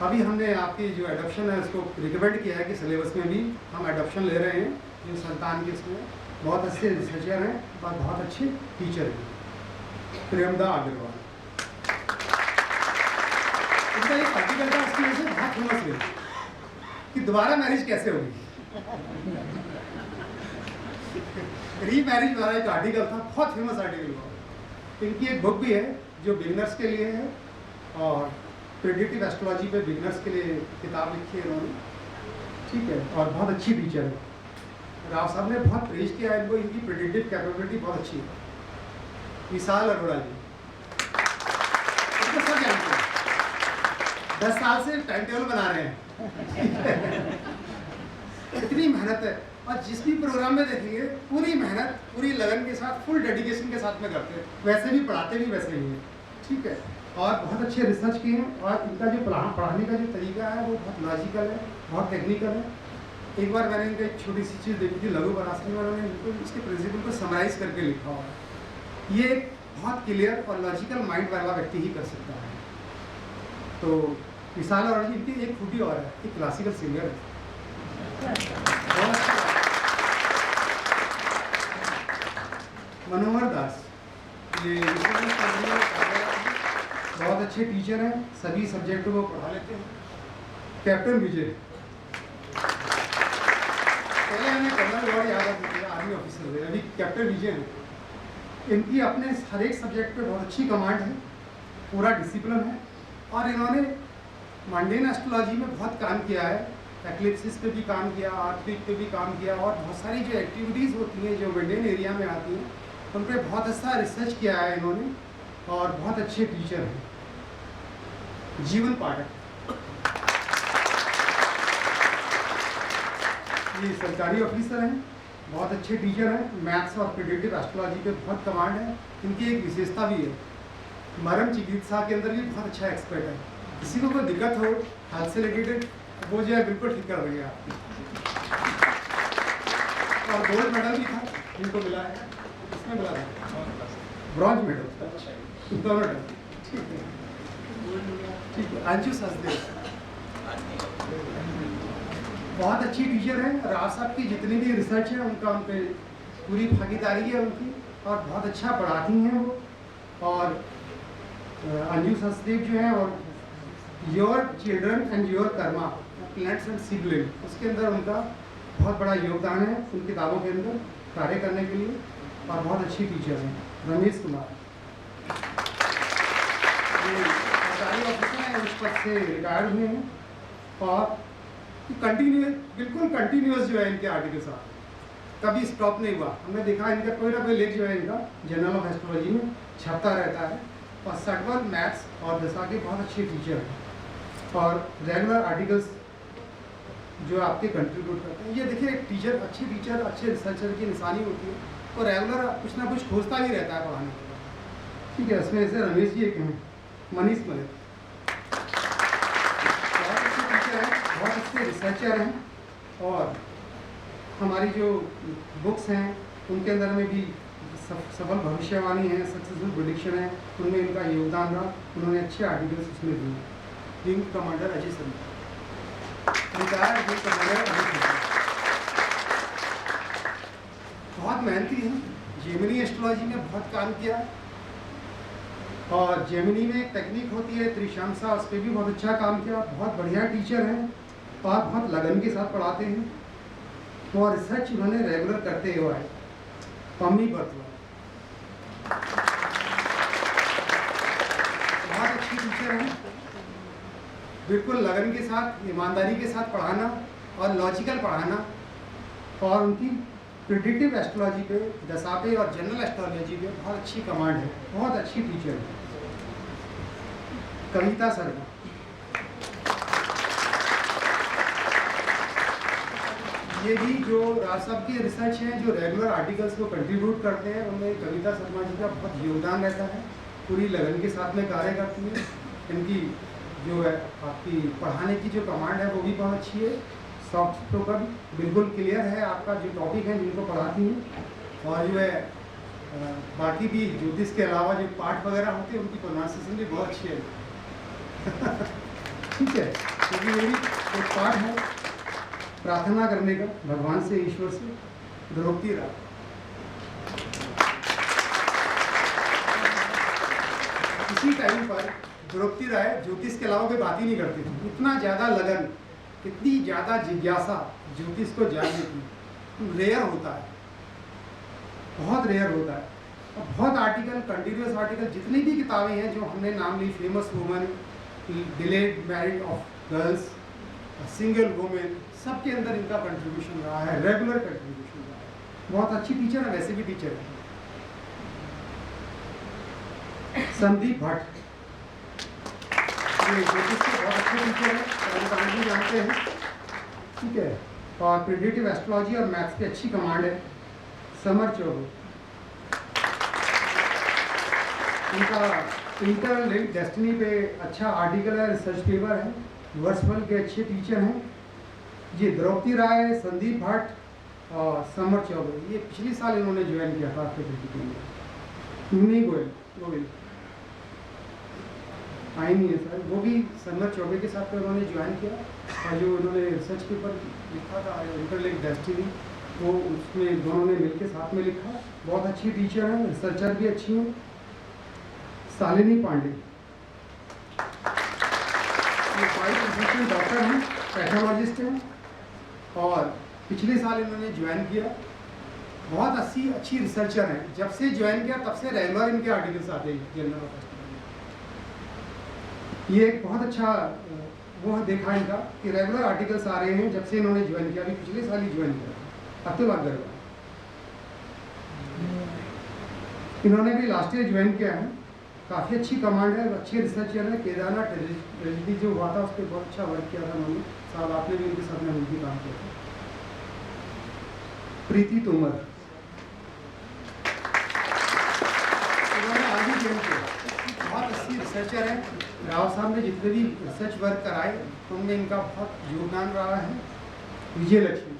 अभी हमने आपकी जो एडॉप्शन है उसको रिकमेंड किया है कि सिलेबस में भी हम एडॉप्शन ले रहे हैं। जो संतान के इसमें बहुत अच्छे रिसर्चर हैं और बहुत अच्छे टीचर हैं। प्रेमदा अग्रवाल, इनका एक आर्टिकल था, उसकी वजह से बहुत फेमस हुई कि दोबारा मैरिज कैसे होगी। रीमैरिज वाला एक आर्टिकल था, बहुत फेमस आर्टिकल हुआ। इनकी एक बुक भी है जो बिगनर्स के लिए है और प्रेडिक्टिव एस्ट्रोलॉजी पे बिगनर्स के लिए किताब लिखी है इन्होंने, ठीक है। और बहुत अच्छी टीचर है। राव साहब ने बहुत प्रेज किया है इनको, इनकी प्रेडिक्टिव कैपेबिलिटी बहुत अच्छी है। विशाल अरोड़ा जी, इनको सब जानते हैं, 10 साल से टाइम टेबल बना रहे हैं। इतनी मेहनत है और जिस भी प्रोग्राम में देखेंगे पूरी मेहनत, पूरी लगन के साथ, फुल डेडिकेशन के साथ में करते हैं। वैसे भी पढ़ाते भी वैसे ही हैं, ठीक है। और बहुत अच्छे रिसर्च किए हैं और इनका जो पढ़ाने का जो तरीका है वो बहुत लॉजिकल है, बहुत टेक्निकल है। एक बार मैंने इनका एक छोटी सी चीज़ देखी थी, लघु पराशर में उन्होंने बिल्कुल इसके प्रिंसिपल को समराइज करके लिखा हुआ है। ये एक बहुत क्लियर और लॉजिकल माइंड वाला व्यक्ति ही कर सकता है। तो विशाल और इनकी एक खूबी और है कि क्लासिकल सिंगर है। मनोहर दास, ये बहुत अच्छे टीचर हैं, सभी सब्जेक्ट को पढ़ा लेते हैं। कैप्टन विजय, पहले हमें कर्नल अवार्ड याद आती थी, आर्मी ऑफिसर थे, अभी कैप्टन विजय हैं। इनकी अपने हर एक सब्जेक्ट पे बहुत अच्छी कमांड है, पूरा डिसिप्लिन है और इन्होंने मंडेन एस्ट्रोलॉजी में बहुत काम किया है। एक्लिप्सिस पे भी काम किया, आर्थिक पे भी काम किया और बहुत सारी जो एक्टिविटीज़ होती हैं जो मंडेन एरिया में आती हैं उन पर बहुत अच्छा रिसर्च किया है इन्होंने और बहुत अच्छे टीचर हैं। जीवन पाठक, ये सरकारी ऑफिसर हैं, बहुत अच्छे टीचर हैं। मैथ्स और प्रेडिक्टिव एस्ट्रोलॉजी पे बहुत कमांड है। इनकी एक विशेषता भी है, मर्म चिकित्सा के अंदर भी बहुत अच्छा एक्सपर्ट है। किसी को कोई दिक्कत हो हेल्थ से रिलेटेड, वो जो है बिल्कुल ठीक कर देंगे आप। और गोल्ड मेडल भी था इनको मिला है, इसमें मिला है ब्रॉन्ज मेडल, दोनों ठीक है, ठीक है। अंशु सचदेव बहुत अच्छी टीचर है। राव साहब की जितनी भी रिसर्च है उनका उन पर पूरी भागीदारी है उनकी और बहुत अच्छा पढ़ाती हैं वो। और अंजू सचदेव जो है और your children and your Karma, planets and sibling, उसके अंदर उनका बहुत बड़ा योगदान है उन किताबों के अंदर कार्य करने के लिए और बहुत अच्छी टीचर हैं। रमेश कुमार, ये सरकारी ऑफिसर हैं, उस पद से रिटायर्ड हुए हैं और बिल्कुल कंटिन्यूस जो है इनके आर्टिकल्स आते हैं, कभी स्टॉप नहीं हुआ। हमने देखा इनका कोई ना कोई लेख जो है इनका जर्नल ऑफ एस्ट्रोलॉजी में छपता रहता है। और सटवर मैथ्स और दशा के बहुत अच्छे टीचर हैं और रेगुलर आर्टिकल्स जो आपके कंट्रीब्यूट करते हैं। ये देखिए, एक टीचर, अच्छे टीचर, अच्छे रिसर्चर की निशानी होती है और रेगुलर कुछ ना कुछ खोजता ही रहता है पढ़ाने के लिए। ठीक है, इसमें जैसे रमेश जी एक हैं, मनीष मलिक, बहुत अच्छे टीचर हैं, बहुत अच्छे रिसर्चर हैं। और हमारी जो बुक्स हैं उनके अंदर में भी सफल भविष्यवाणी है, सक्सेसफुल प्रेडिक्शन है, उनमें इनका योगदान रहा। उन्होंने अच्छे आर्टिकल्स उसमें दिए। Wing commander Ajay Sharma, retired wing commander Ajay Sharma बहुत मेहनती हैं। जेमिनी एस्ट्रोलॉजी में बहुत काम किया और जेमिनी में एक टेक्निक होती है त्रिशंसा, उस पर भी बहुत अच्छा काम किया। बहुत बढ़िया टीचर हैं और बहुत लगन के साथ पढ़ाते हैं और रिसर्च उन्होंने रेगुलर करते हुए आए। पम्मी बर्थ बहुत अच्छी टीचर हैं, बिल्कुल लगन के साथ, ईमानदारी के साथ पढ़ाना और लॉजिकल पढ़ाना। और उनकी प्रिडिक्टिव एस्ट्रोलॉजी पे, दशा पे और जनरल एस्ट्रोलॉजी पे बहुत अच्छी कमांड है, बहुत अच्छी टीचर है। कविता शर्मा, ये भी जो राजसाब के रिसर्च हैं, जो रेगुलर आर्टिकल्स को कंट्रीब्यूट करते हैं, उनमें कविता शर्मा जी का बहुत योगदान रहता है। पूरी लगन के साथ में कार्य करती है। इनकी जो है आपकी पढ़ाने की जो कमांड है वो भी बहुत अच्छी है। सॉफ्ट स्पोकन, बिल्कुल क्लियर है आपका जो टॉपिक है जिनको पढ़ाती हैं। और जो है बाकी भी ज्योतिष के अलावा जो पाठ वगैरह होते हैं उनकी प्रोनाउंसिएशन भी बहुत अच्छी है। ठीक है, क्योंकि ये भी एक पाठ है प्रार्थना करने का भगवान से, ईश्वर से। द्रौपदी राय, इसी टाइम पर द्रौपदी राय ज्योतिष के अलावा कोई बात ही नहीं करती थी। इतना ज़्यादा लगन, इतनी ज़्यादा जिज्ञासा ज्योतिष को जानने की रेयर होता है, बहुत रेयर होता है। और बहुत आर्टिकल, कंटिन्यूस आर्टिकल, जितनी भी किताबें हैं जो हमने नाम ली, famous woman, delayed marriage of girls, single women, सबके अंदर इनका कंट्रीब्यूशन रहा है, रेगुलर कंट्रीब्यूशन रहा है। बहुत अच्छी टीचर है, वैसे भी टीचर है। संदीप भट्ट, ये ज्योतिष के बहुत अच्छे टीचर हैं, भी जानते हैं। ठीक है, और प्रिडिक्टिव एस्ट्रोलॉजी और मैथ्स की अच्छी कमांड है। समर चौबे, इनका इंटरलिंक्ड डेस्टिनी पे अच्छा आर्टिकल है, रिसर्च पेपर है। वर्षफल के अच्छे टीचर हैं ये द्रौपदी राय, संदीप भट्ट और समर चौबे। ये पिछले साल इन्होंने ज्वाइन किया था फैकल्टी के लिए। मुन्नी गोयल आई नहीं है सर, वो भी समर चौबे के साथ उन्होंने ज्वाइन किया। और जो उन्होंने रिसर्च पेपर लिखा था इंटरलिंक्ड डेस्टिनी, वो उसमें दोनों ने मिलकर साथ में लिखा। बहुत अच्छी टीचर हैं, रिसर्चर भी अच्छी हैं। शालिनी पांडे, ये वाइस प्रोफेशनल डॉक्टर हैं, पैथोलॉजिस्ट हैं और पिछले साल इन्होंने ज्वाइन किया। बहुत अच्छी रिसर्चर हैं। जब से ज्वाइन किया तब से रेगुलर इनके आर्टिकल्स आते हैं जर्नल ऑफ एस्ट्रोलॉजी। ये एक बहुत अच्छा वो देखा इनका कि रेगुलर आर्टिकल्स आ रहे हैं जब से इन्होंने ज्वाइन किया। अभी पिछले साल ही ज्वाइन किया। अतुल अग्रवाल, इन्होंने भी लास्ट ईयर ज्वाइन किया है। काफ़ी अच्छी कमांड है, अच्छे रिसर्चर है। केदारनाथ ट्रेजेडी जो हुआ था उस पर बहुत अच्छा वर्क किया था उन्होंने। साहब आपने भी उनके साथ में मिलकर काम किया था। प्रीति तोमर, उन्होंने आगे ज्वाइन किया। बहुत अच्छी रिसर्चर है। राव साहब ने जितने भी रिसर्च वर्क कराए उनमें इनका बहुत योगदान रहा है। विजय लक्ष्मी,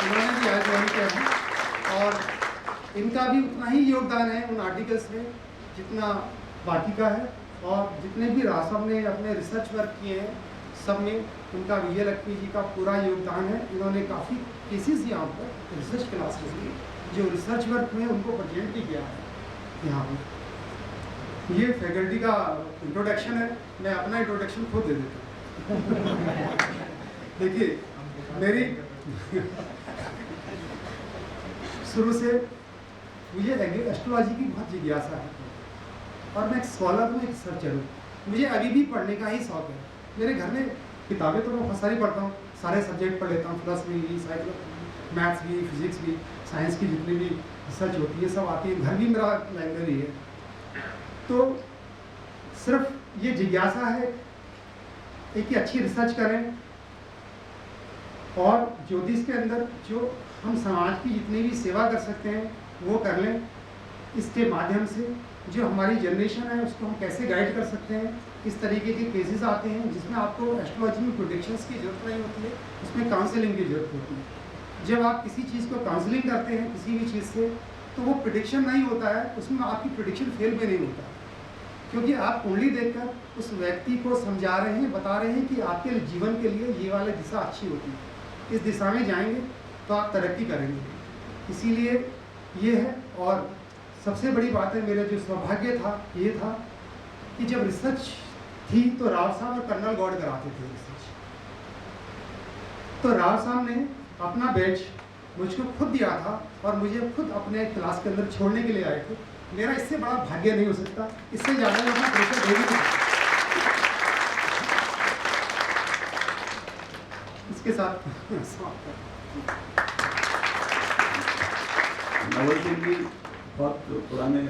उन्होंने भी आज ज्वाइन किया है और इनका भी उतना ही योगदान है उन आर्टिकल्स में जितना बाकी का है। और जितने भी राव साहब ने अपने रिसर्च वर्क किए हैं सब में उनका विजय लक्ष्मी जी का पूरा योगदान है। इन्होंने काफ़ी केसेस यहाँ पर रिसर्च क्लासेस में जो रिसर्च वर्क में उनको प्रेजेंट भी किया है यहाँ पर। ये फैकल्टी का इंट्रोडक्शन है। मैं अपना इंट्रोडक्शन खुद दे देता हूँ। देखिए, मेरी शुरू से मुझे एस्ट्रोलॉजी की बहुत जिज्ञासा है और मैं एक स्कॉलर हूँ, एक सर्चर हूँ। मुझे अभी भी पढ़ने का ही शौक है। मेरे घर में किताबें तो मैं बहुत सारी पढ़ता हूँ, सारे सब्जेक्ट पढ़ लेता हूँ, फिलोसफी भी, मैथ्स भी, फिजिक्स भी, साइंस की जितनी भी रिसर्च होती है सब आती है। घर भी मेरा लाइब्रेरी है। तो सिर्फ ये जिज्ञासा है एक कि अच्छी रिसर्च करें और ज्योतिष के अंदर जो हम समाज की जितनी भी सेवा कर सकते हैं वो कर लें। इसके माध्यम से जो हमारी जनरेशन है उसको हम कैसे गाइड कर सकते हैं। इस तरीके के केसेस आते हैं जिसमें आपको एस्ट्रोलॉजी में प्रेडिक्शंस की जरूरत नहीं होती है, उसमें काउंसलिंग की जरूरत होती है। जब आप किसी चीज़ को काउंसलिंग करते हैं किसी भी चीज़ से तो वो प्रेडिक्शन नहीं होता है, उसमें आपकी प्रेडिक्शन फेल भी नहीं होता, क्योंकि आप कुंडली देखकर उस व्यक्ति को समझा रहे हैं, बता रहे हैं कि आपके जीवन के लिए ये वाली दिशा अच्छी होती है, इस दिशा में जाएंगे तो आप तरक्की करेंगे। इसीलिए ये है। और सबसे बड़ी बात है, मेरा जो सौभाग्य था ये था कि जब रिसर्च थी तो राव साहब और कर्नल गॉड कराते थे रिसर्च। तो राव साहब ने अपना बैच मुझको खुद दिया था और मुझे खुद अपने क्लास के अंदर छोड़ने के लिए आए थे। मेरा इससे बड़ा भाग्य नहीं हो सकता, इससे ज़्यादा मैं अपना प्रेशर दे नहीं सकता। इसके साथ नवल सिंह जी बहुत पुराने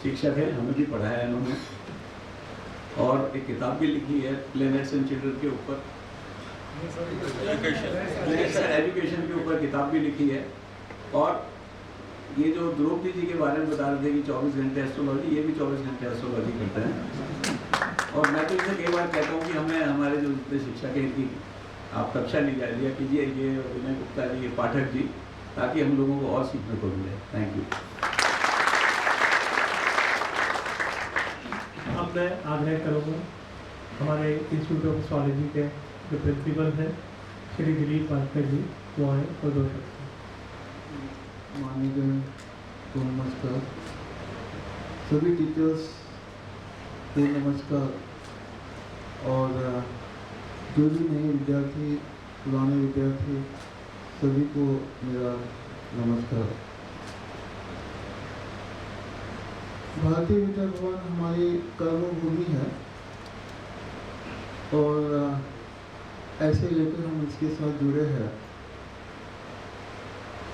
शिक्षक हैं, हमें भी पढ़ाया है इन्होंने, और एक किताब भी लिखी है प्लैनेट्स एंड चिल्ड्रन के ऊपर, एजुकेशन के ऊपर किताब भी लिखी है। और ये जो द्रौपदी जी के बारे में बता रहे थे कि 24 घंटे एस्ट्रोलॉजी, ये भी 24 घंटे एस्ट्रोलॉजी करते हैं। और मैं तो इसे कई बार कहता हूँ कि हमें हमारे जो जितने शिक्षक हैं इनकी आप कक्षा लिया कीजिए, ये विनय गुप्ता जी, ये पाठक जी, ताकि हम लोगों को और सीखने को मिले। Thank you. अब मैं आग्रह करूँगा हमारे इंस्टीट्यूट ऑफ एस्ट्रोलॉजी के जो प्रिंसिपल हैं श्री दिलीप वाजपेयी जी, वो आए और 2 शब्द। माननीय को नमस्कार, सभी टीचर्स को नमस्कार, और जो भी नए विद्यार्थी, पुराने विद्यार्थी, सभी को मेरा नमस्कार। भारतीय विद्या भवन हमारी कर्मभूमि है और ऐसे लेकर हम इसके साथ जुड़े हैं।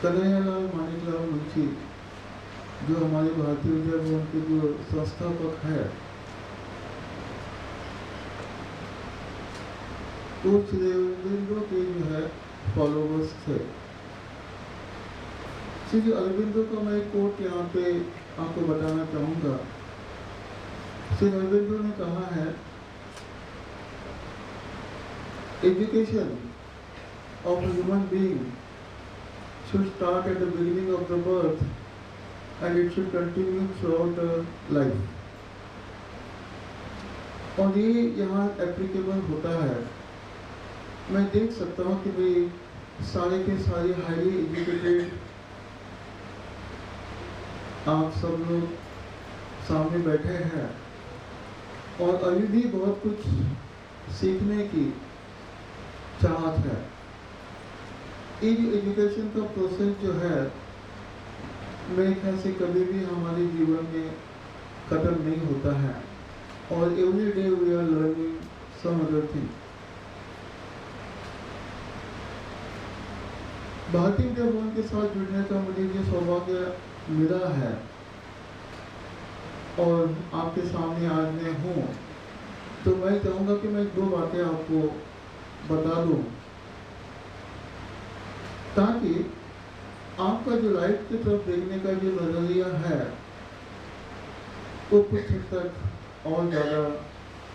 कन्हैयालाल मानिकलाल मुंशी जो हमारे भारतीय विद्या भवन के जो संस्थापक है, वो श्री अरबिंदो के जो है फॉलोवर्स थे। श्री अरबिंदो का मैं एक कोट यहाँ पे आपको बताना चाहूँगा। श्री अरबिंदो ने कहा है, education of a human being should start at the beginning of the birth and it should continue throughout the life. और ये यहाँ एप्लीकेबल होता है। मैं देख सकता हूँ कि भाई सारे के सारे हाईली एजुकेटेड आप सब लोग सामने बैठे हैं और अभी भी बहुत कुछ सीखने की चाहत है। ये जो एजुकेशन का प्रोसेस जो है, मेरे ख्याल से कभी भी हमारे जीवन में खत्म नहीं होता है और every day we are learning some other thing. Bharatiya Vidya भवन के साथ जुड़ने का मुझे जो सौभाग्य मिला है और आपके सामने आज मैं हूँ, तो मैं चाहूँगा कि मैं 2 बातें आपको बता दूँ ताकि आपका जो लाइफ की तरफ देखने का जो नजरिया है वो कुछ हद तक और ज़्यादा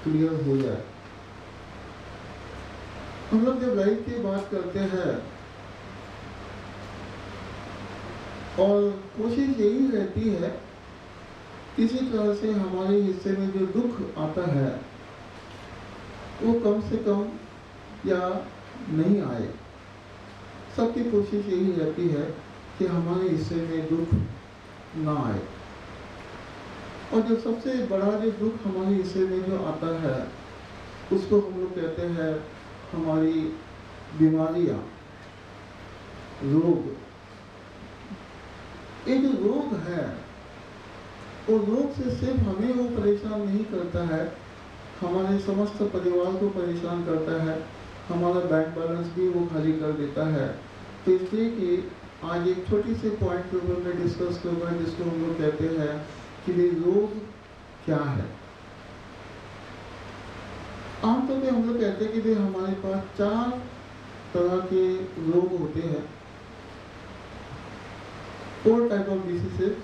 क्लियर हो जाए। हम लोग जब लाइफ की बात करते हैं और कोशिश यही रहती है किसी तरह से हमारे हिस्से में जो दुख आता है वो कम से कम या नहीं आए। सबकी कोशिश यही रहती है कि हमारे हिस्से में दुख ना आए। और जो सबसे बड़ा जो दुख हमारे हिस्से में जो आता है उसको हम लोग कहते हैं हमारी बीमारियां, रोग। ये जो रोग है वो रोग से सिर्फ हमें वो परेशान नहीं करता है, हमारे समस्त परिवार को परेशान करता है, हमारा बैंक बैलेंस भी वो खाली कर देता है। तो इसलिए कि आज एक छोटी सी पॉइंट के ऊपर मैं डिस्कस करूँगा, जिसको हम लोग कहते हैं कि भाई रोग क्या है। आमतौर पे हम लोग कहते हैं कि भाई हमारे पास 4 तरह के रोग होते हैं, 4 टाइप ऑफ डिसीजेस।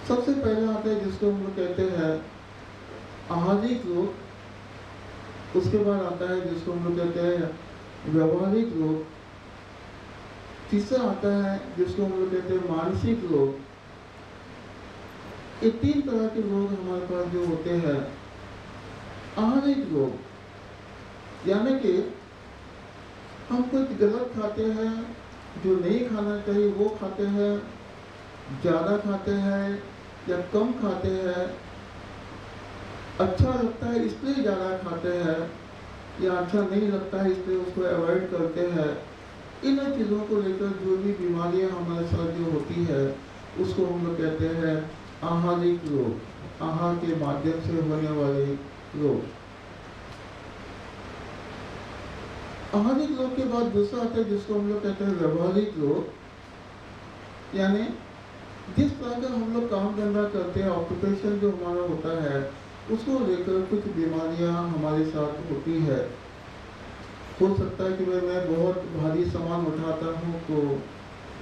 सबसे पहला आता है जिसको हम लोग कहते हैं आहारिक रोग, उसके बाद आता है जिसको हम लोग कहते हैं व्यवहारिक रोग, तीसरा आता है जिसको हम लोग कहते हैं मानसिक रोग। ये 3 तरह के रोग हमारे पास जो होते हैं। आहारिक रोग यानी कि हम कुछ गलत खाते हैं, जो नहीं खाना चाहिए वो खाते हैं, ज़्यादा खाते हैं या कम खाते हैं, अच्छा लगता है इसलिए ज़्यादा खाते हैं या अच्छा नहीं लगता है इसलिए उसको अवॉइड करते हैं। इन चीज़ों को लेकर जो भी बीमारियां हमारे साथ जो होती है उसको हम लोग कहते हैं आहारिक रोग, आहार के माध्यम से होने वाले रोग। आहारिक रोग के बाद दूसरा आता है जिसको हम लोग कहते हैं व्यवहारिक रोग, यानी जिस तरह का हम लोग काम धंधा करते हैं, ऑक्यूपेशन जो हमारा होता है, उसको लेकर कुछ बीमारियां हमारे साथ होती है। हो सकता है कि मैं बहुत भारी सामान उठाता हूँ तो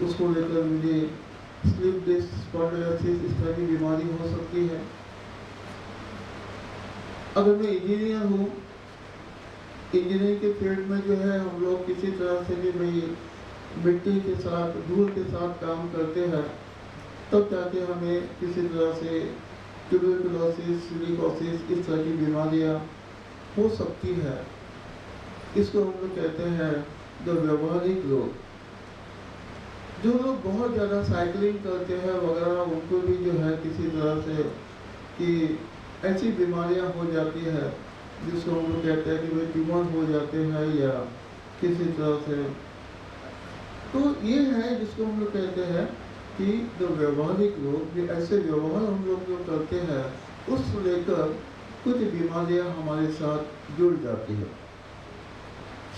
उसको लेकर मुझे स्लिप डिस्क स्पॉन्डिलोसिस इस तरह की बीमारी हो सकती है। अगर मैं इंजीनियर हूँ, इंजीनियरिंग के फील्ड में जो है हम लोग किसी तरह से भी भाई मिट्टी के साथ, धूल के साथ काम करते हैं, तब जाके हमें किसी तरह से ट्यूबरकुलोसिस, सिलिकोसिस इस तरह की बीमारियां हो सकती है। इसको हम लोग कहते हैं जो व्यवहारिक रोग। जो लोग बहुत ज़्यादा साइकिलिंग करते हैं वगैरह, उनको भी जो है किसी तरह से कि ऐसी बीमारियां हो जाती है जिसको हम लोग कहते हैं कि भाई ट्यूमर हो जाते हैं या किसी तरह से। तो ये है जिसको हम लोग कहते हैं कि जो व्यवहारिक लोग, जो ऐसे व्यवहार हम लोग जो करते हैं उस लेकर कुछ बीमारियां हमारे साथ जुड़ जाती है।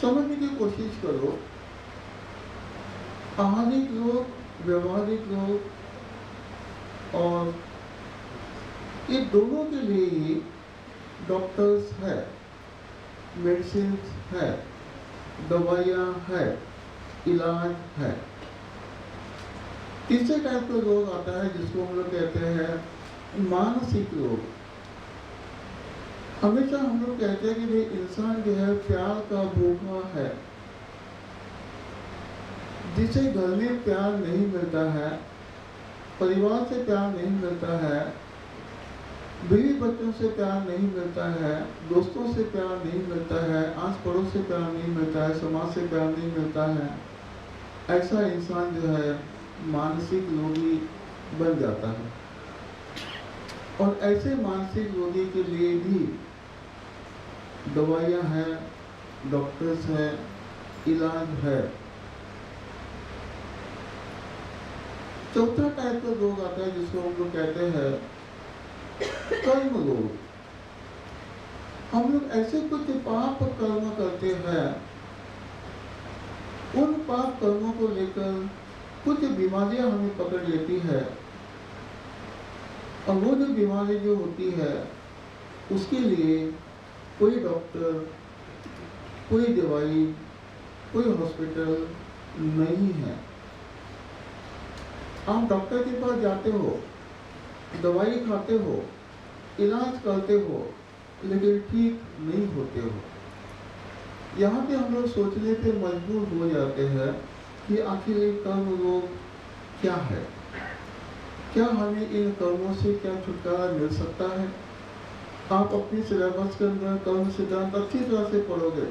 समझने की कोशिश करो, आहारिक रोग, व्यवहारिक रोग और ये दोनों के लिए ही डॉक्टर्स है, मेडिसिन है, दवाइयाँ है, इलाज है। तीसरे टाइप का रोग आता है जिसको हम लोग कहते हैं मानसिक रोग। हमेशा हम लोग कहते हैं कि भाई इंसान जो है प्यार का भूखा है। जिसे घर में प्यार नहीं मिलता है, परिवार से प्यार नहीं मिलता है, बीवी बच्चों से प्यार नहीं मिलता है, दोस्तों से प्यार नहीं मिलता है, आस पड़ोस से प्यार नहीं मिलता है, समाज से प्यार नहीं मिलता है, ऐसा इंसान जो है मानसिक रोगी बन जाता है। और ऐसे मानसिक रोगी के लिए भी दवाइयाँ हैं, डॉक्टर्स हैं, इलाज है। चौथा टाइप का रोग आता है जिसको हम लोग कहते हैं कर्म रोग। हम लोग ऐसे कुछ पाप कर्म करते हैं, उन पाप कर्मों को लेकर कुछ बीमारियां हमें पकड़ लेती है, और वो जो बीमारी जो होती है उसके लिए कोई डॉक्टर, कोई दवाई, कोई हॉस्पिटल नहीं है। आप डॉक्टर के पास जाते हो, दवाई खाते हो, इलाज करते हो, लेकिन ठीक नहीं होते हो। यहाँ पे हम लोग सोचने पे मजबूर हो जाते हैं कि आखिर ये कर्म रोग क्या है, क्या हमें इन कर्मों से क्या छुटकारा मिल सकता है। आप अपनी सिलेबस के अंदर कर्म सिद्धांत अच्छी तरह से पढ़ोगे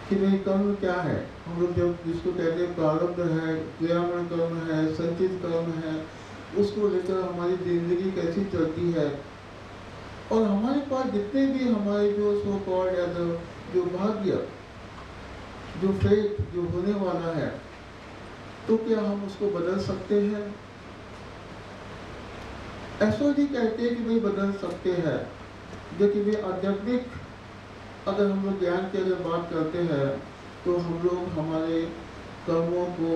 कि भाई कर्म क्या है। हम लोग जब जिसको कहते हैं प्रारब्ध है, क्रियामय कर्म है, संचित कर्म है, उसको लेकर हमारी जिंदगी कैसी चलती है, और हमारे पास जितने भी हमारे जो सो कॉल्ड या जो भाग्य, जो फेट जो होने वाला है, तो क्या हम उसको बदल सकते हैं। एस्ट्रोलॉजी कहते हैं कि भाई बदल सकते हैं, लेकिन वे आध्यात्मिक अगर हम लोग ज्ञान की अगर बात करते हैं तो हम लोग हमारे कर्मों को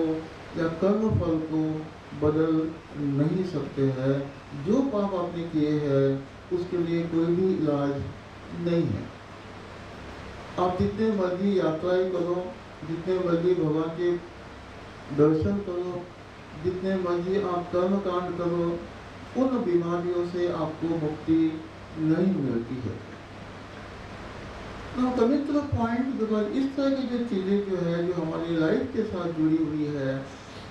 या कर्म फल को बदल नहीं सकते हैं। जो पाप आपने किए हैं उसके लिए कोई भी इलाज नहीं है। आप जितने मर्जी यात्राएं करो, जितने मर्जी भगवान के दर्शन करो, जितने मर्जी आप कर्म कांड करो, उन बीमारियों से आपको मुक्ति नहीं मिलती है। Now coming to the point, because इस तरह की जो चीज़ें जो है जो हमारी लाइफ के साथ जुड़ी हुई है,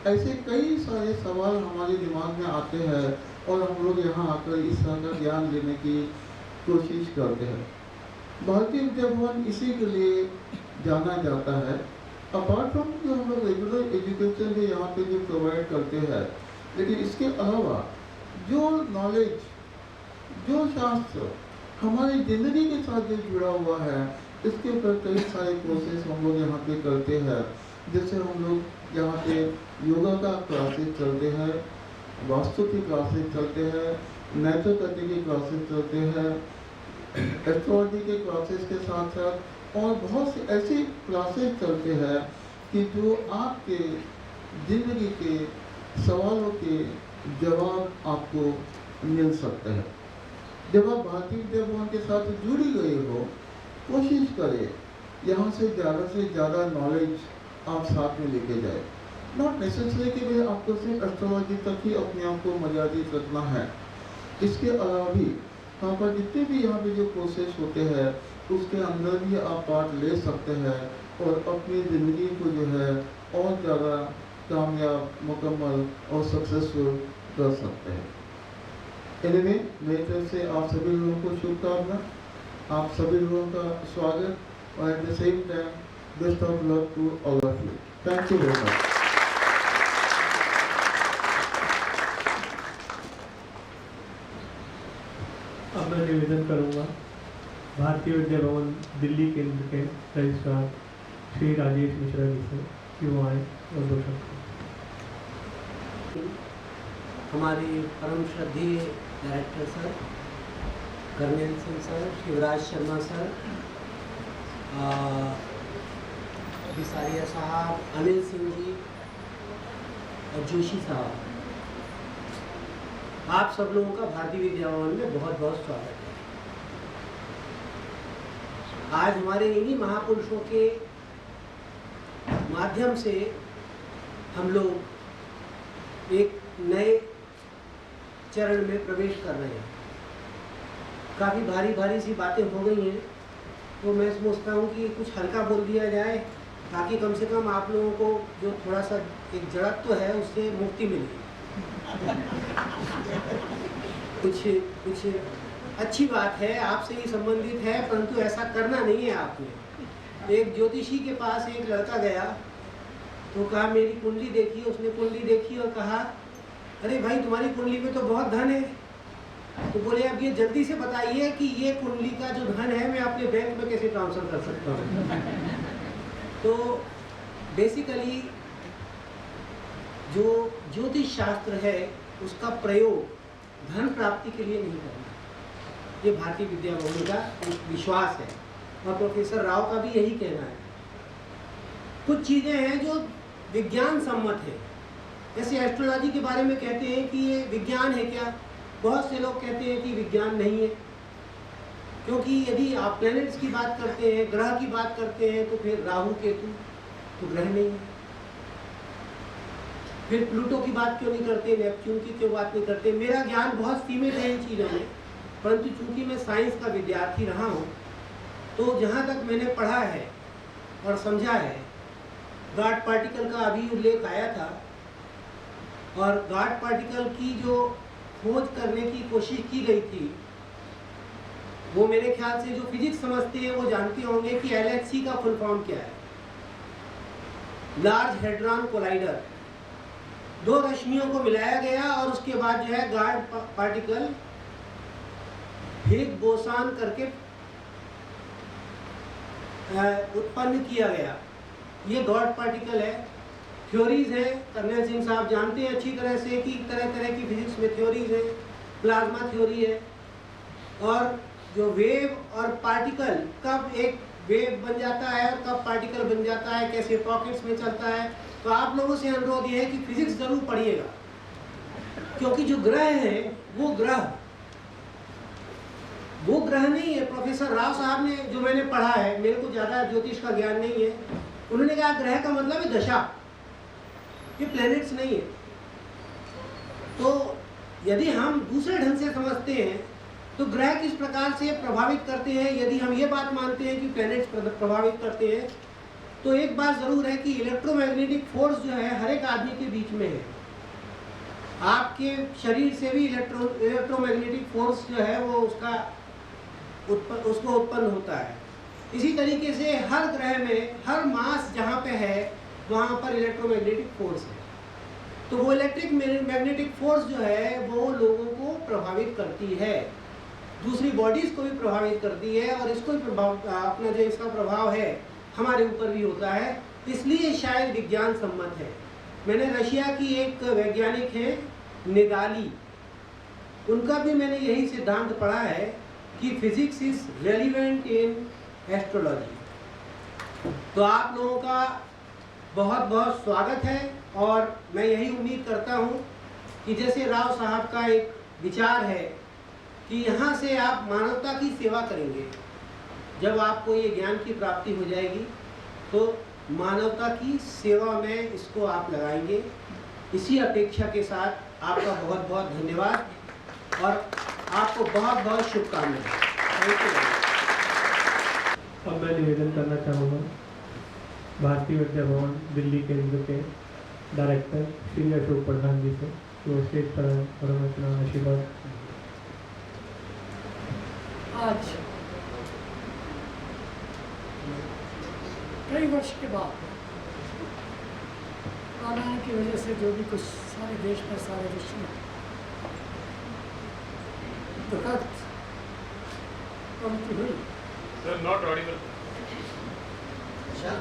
ऐसे कई सारे सवाल हमारे दिमाग में आते हैं और हम लोग यहाँ आकर इस तरह का ज्ञान लेने की कोशिश करते हैं। भारतीय विद्या भवन इसी के लिए जाना जाता है। अपार्ट फ्रॉम जो हम लोग रेगुलर एजुकेशन भी यहाँ पे जो प्रोवाइड करते हैं, लेकिन इसके अलावा जो नॉलेज, जो शास्त्र हमारी ज़िंदगी के साथ जो जुड़ा हुआ है, इसके ऊपर कई सारे कोर्सेज हम लोग यहाँ पे करते हैं। जैसे हम लोग यहाँ पे योगा का क्लासेस चलते हैं, वास्तु की क्लासेस चलते हैं, नेचुरोपैथी की क्लासेस चलते हैं, एस्ट्रोलॉजी के क्लासेस के साथ साथ और बहुत सी ऐसी क्लासेस चलते हैं कि जो आपके ज़िंदगी के सवालों के जवाब आपको मिल सकते हैं। जब आप भारतीय विद्या भवन के साथ जुड़ी गए हो, कोशिश करें यहाँ से ज़्यादा नॉलेज आप साथ में लेके जाए। नॉट नेसेसरी कि भाई आपको सिर्फ एस्ट्रोलॉजी तक ही अपने आप को मर्यादित रखना है। इसके अलावा भी यहाँ पर जितने भी यहाँ पे जो कोर्सेज होते हैं उसके अंदर भी आप पार्ट ले सकते हैं और अपनी ज़िंदगी को जो है और ज़्यादा कामयाब, मुकम्मल और सक्सेसफुल कर सकते हैं। एनीवे, मेरी तरफ से आप सभी लोगों को शुभकामना, आप सभी लोगों का स्वागत और at the same time best of luck to all of you. Thank you very much. अब मैं निवेदन करूंगा भारतीय विद्या भवन दिल्ली केंद्र के रजिस्ट्रार श्री राजेश मिश्रा जी से कि वो आए और दो शब्द। हमारे परम श्रद्धेय director sir colonel Singh sir, Shivraj Sharma sir, Bisaria sahab, Anil Singh ji और जोशी साहब, आप सब लोगों का भारतीय विद्या भवन में बहुत बहुत स्वागत है। आज हमारे इन्हीं महापुरुषों के माध्यम से हम लोग एक नए चरण में प्रवेश कर रहे हैं। काफ़ी भारी भारी सी बातें हो गई हैं, तो मैं सोचता हूँ कि कुछ हल्का बोल दिया जाए ताकि कम से कम आप लोगों को जो थोड़ा सा एक जड़त्व है उससे मुक्ति मिले। कुछ अच्छी बात है, आपसे ही संबंधित है, परंतु ऐसा करना नहीं है आपने। एक ज्योतिषी के पास एक लड़का गया तो कहा मेरी कुंडली देखिए। उसने कुंडली देखी और कहा अरे भाई तुम्हारी कुंडली में तो बहुत धन है। तो बोले अब ये जल्दी से बताइए कि ये कुंडली का जो धन है मैं अपने बैंक में कैसे ट्रांसफर कर सकता हूँ। तो बेसिकली जो ज्योतिष शास्त्र है उसका प्रयोग धन प्राप्ति के लिए नहीं करना, ये भारतीय विद्या भवन का एक विश्वास है और प्रोफेसर राव का भी यही कहना है। कुछ चीज़ें हैं जो विज्ञान सम्मत है, जैसे एस्ट्रोलॉजी के बारे में कहते हैं कि ये विज्ञान है क्या। बहुत से लोग कहते हैं कि विज्ञान नहीं है, क्योंकि यदि आप प्लैनेट्स की बात करते हैं, ग्रह की बात करते हैं, तो फिर राहु केतु तो ग्रह नहीं है। फिर प्लूटो की बात क्यों नहीं करते, नेपच्यून की क्यों बात नहीं करते। मेरा ज्ञान बहुत सीमित है इन चीज़ों में, परंतु चूंकि मैं साइंस का विद्यार्थी रहा हूँ, तो जहाँ तक मैंने पढ़ा है और समझा है, गॉड पार्टिकल का अभी उल्लेख आया था, और गॉड पार्टिकल की जो खोज करने की कोशिश की गई थी, वो मेरे ख्याल से जो फिजिक्स समझते हैं वो जानते होंगे कि LHC का फुल फॉर्म क्या है। Large hadron collider. दो रश्मियों को मिलाया गया और उसके बाद जो है गॉड पार्टिकल हिग बोसान करके उत्पन्न किया गया। ये गॉड पार्टिकल है। थ्योरीज है, कर्नल सिंह साहब जानते हैं अच्छी तरह से कि तरह तरह की फिजिक्स में थ्योरीज है। प्लाज्मा थ्योरी है, और जो वेव और पार्टिकल, कब एक वेव बन जाता है और कब पार्टिकल बन जाता है, कैसे पॉकेट्स में चलता है। तो आप लोगों से अनुरोध ये है कि फिजिक्स जरूर पढ़िएगा, क्योंकि जो ग्रह है वो ग्रह नहीं है। प्रोफेसर राव साहब ने, जो मैंने पढ़ा है, मेरे को ज़्यादा ज्योतिष का ज्ञान नहीं है, उन्होंने कहा ग्रह का मतलब है दशा, ये प्लैनेट्स नहीं है। तो यदि हम दूसरे ढंग से समझते हैं तो ग्रह किस प्रकार से प्रभावित करते हैं, यदि हम ये बात मानते हैं कि प्लैनेट्स प्रभावित करते हैं, तो एक बात ज़रूर है कि इलेक्ट्रोमैग्नेटिक फोर्स जो है हर एक आदमी के बीच में है। आपके शरीर से भी इलेक्ट्रोमैग्नेटिक फोर्स जो है वो उसको उत्पन्न होता है। इसी तरीके से हर ग्रह में, हर मास जहाँ पे है वहाँ पर इलेक्ट्रोमैग्नेटिक फोर्स है। तो वो इलेक्ट्रिक मैग्नेटिक फोर्स जो है वो लोगों को प्रभावित करती है, दूसरी बॉडीज़ को भी प्रभावित करती है, और इसको अपना जो इसका प्रभाव है हमारे ऊपर भी होता है। इसलिए शायद विज्ञान सम्मत है। मैंने रशिया की एक वैज्ञानिक है निदाली, उनका भी मैंने यही सिद्धांत पढ़ा है कि physics is relevant in astrology. तो आप लोगों का बहुत बहुत स्वागत है, और मैं यही उम्मीद करता हूँ कि जैसे राव साहब का एक विचार है कि यहाँ से आप मानवता की सेवा करेंगे। जब आपको ये ज्ञान की प्राप्ति हो जाएगी तो मानवता की सेवा में इसको आप लगाएंगे। इसी अपेक्षा के साथ आपका बहुत बहुत धन्यवाद और आपको बहुत बहुत शुभकामनाएं। Thank you. अब मैं निवेदन करना चाहूँगा भारतीय विद्या भवन दिल्ली केंद्र के डायरेक्टर श्री अशोक प्रधान जी से, वो स्टेज पर आए और हमें अपना आशीर्वाद। आज कई वर्ष के बाद कोरोना की वजह से जो भी कुछ सारे देश में, सारे विश्व में दुखद प्रवृत्ति हुई, नॉट ऑडिबल। अच्छा,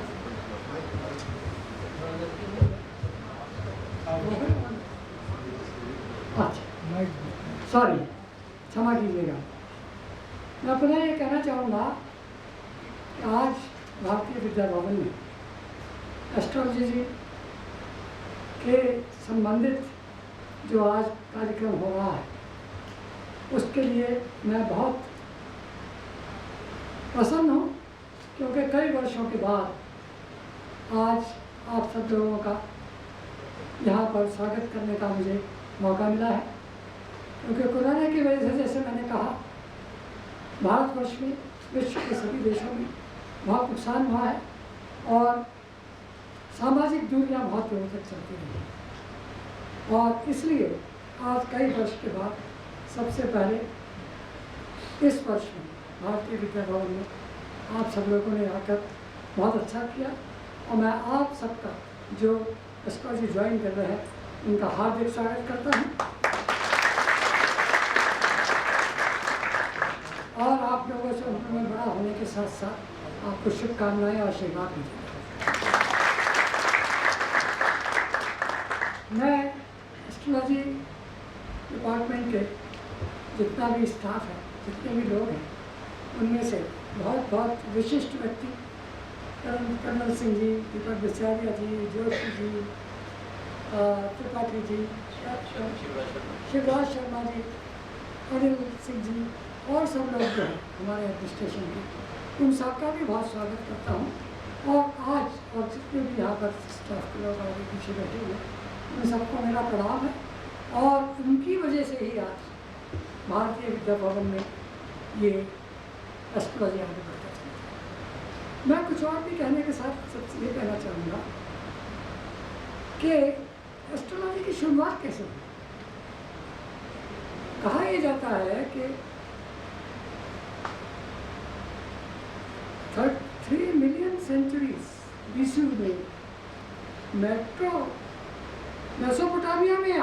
सॉरी, क्षमा कीजिएगा। मैं पुनः ये कहना चाहूँगा कि आज भारतीय विद्या भवन में एस्ट्रोलॉजी के संबंधित जो आज कार्यक्रम हो रहा है, उसके लिए मैं बहुत प्रसन्न हूँ, क्योंकि कई वर्षों के बाद आज आप सब लोगों का यहाँ पर स्वागत करने का मुझे मौका मिला है। क्योंकि कोरोना की वजह से, जैसे मैंने कहा, भारतवर्ष में, विश्व के सभी देशों में बहुत नुकसान हुआ है और सामाजिक दूरियां बहुत दूर तक चलती रही, और इसलिए आज कई वर्ष के बाद सबसे पहले इस वर्ष में भारतीय विद्या भवन में आप सब लोगों ने आकर बहुत अच्छा किया, और मैं आप सबका जो एस्ट्रोलॉजी ज्वाइन कर रहे हैं उनका हार्दिक स्वागत करता हूँ, और आप लोगों से उम्र में बड़ा होने के साथ साथ आपको शुभकामनाएं और आशीर्वाद दीजिए। मैं एस्ट्रोलॉजी डिपार्टमेंट के जितना भी स्टाफ है, जितने भी लोग हैं, उनमें से बहुत बहुत विशिष्ट व्यक्ति कर्नल सिंह जी, दीपक बिसारिया जी, जोशी जी, त्रिपाठी जी, शिवराज शर्मा जी, अनिल सिंह जी और सब लोग जो हैं हमारे एडमिनिस्ट्रेशन के, उन सबका भी बहुत स्वागत करता हूँ। और आज और जितने भी यहाँ पर स्टाफ के लोग आगे पीछे बैठे हुए, उन सबको मेरा प्रणाम है, और उनकी वजह से ही आज भारतीय विद्या भवन में ये एस्ट्रोलॉजी आगे बढ़ता है। मैं कुछ और भी कहने के साथ सबसे ये कहना चाहूँगा कि एस्ट्रोलॉजी की शुरुआत कैसे हुई। कहा यह जाता है कि 3 मिलियन सेंचुरीज बीसी में मेसोपोटामिया में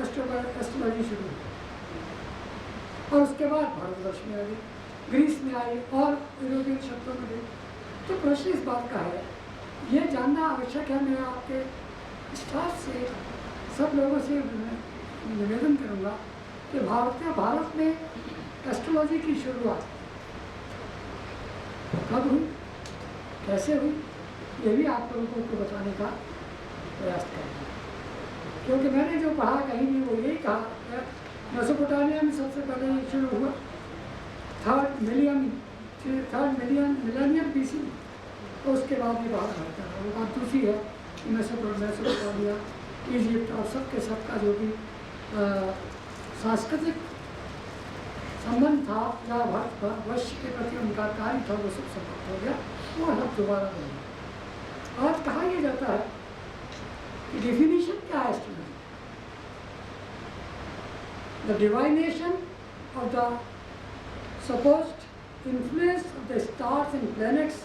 एस्ट्रोलॉजी शुरू हुई, और उसके बाद भारतवर्ष में आई, ग्रीस में आई और यूरोपियन शब्दों में गई। तो प्रश्न इस बात का है, ये जानना आवश्यक है। मैं आपके स्टाफ से, सब लोगों से निवेदन करूँगा कि भारत में एस्ट्रोलॉजी की शुरुआत कब हुई, कैसे हुई, ये भी आप लोगों को बताने का प्रयास करेंगे। क्योंकि मैंने जो पढ़ा कहीं भी वो यही कहा, मेसोपोटामिया में सबसे पहले ये शुरू हुआ थर्ड मिलियनियम BC, तो उसके बाद ये बात बढ़ता है। वो बात दूसरी है कि मेसोपोटामिया, इजिप्ट और सबका जो भी सांस्कृतिक संबंध था या भारतवर्ष के प्रति उनका कार्य था, वो सब समाप्त हो गया, वो अब दोबारा नहीं। आज कहा यह जाता है कि डिफिनीशन क्या है astrology? The divination of the supposed influence of the stars and planets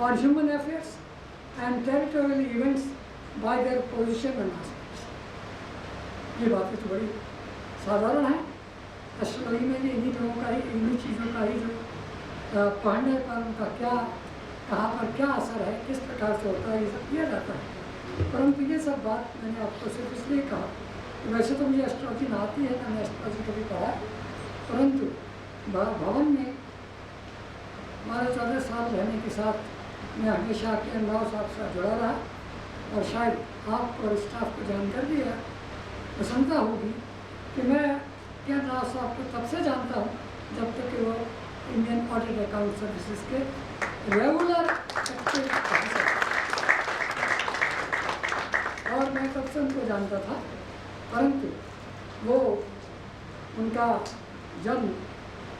on human affairs and territorial events by their position and aspects. ये बातें तो बड़ी साधारण है। एस्ट्रोलॉजी में इन्हीं लोगों का ही, इन्हीं चीज़ों का ही जो पढ़ने पर उनका क्या, कहाँ पर क्या असर है, किस प्रकार से होता है, ये सब किया जाता है। परंतु ये सब बात मैंने आपको सिर्फ इसलिए कहा कि वैसे तो मुझे एस्ट्रोलॉजी ना आती है, मैंने एस्ट्रोलॉजी कभी पढ़ा है, परंतु भवन में हमारे 14 साल रहने के साथ मैं हमेशा के राव साहब से जुड़ा रहा, और शायद आपको और स्टाफ को जानकर भी प्रसन्नता होगी कि मैं के राव साहब को तब से जानता हूँ जब तक कि वो इंडियन ऑडिट अकाउंट सर्विसेज के रेगुलर और मैं तब से उनको जानता था, परंतु वो उनका जन्म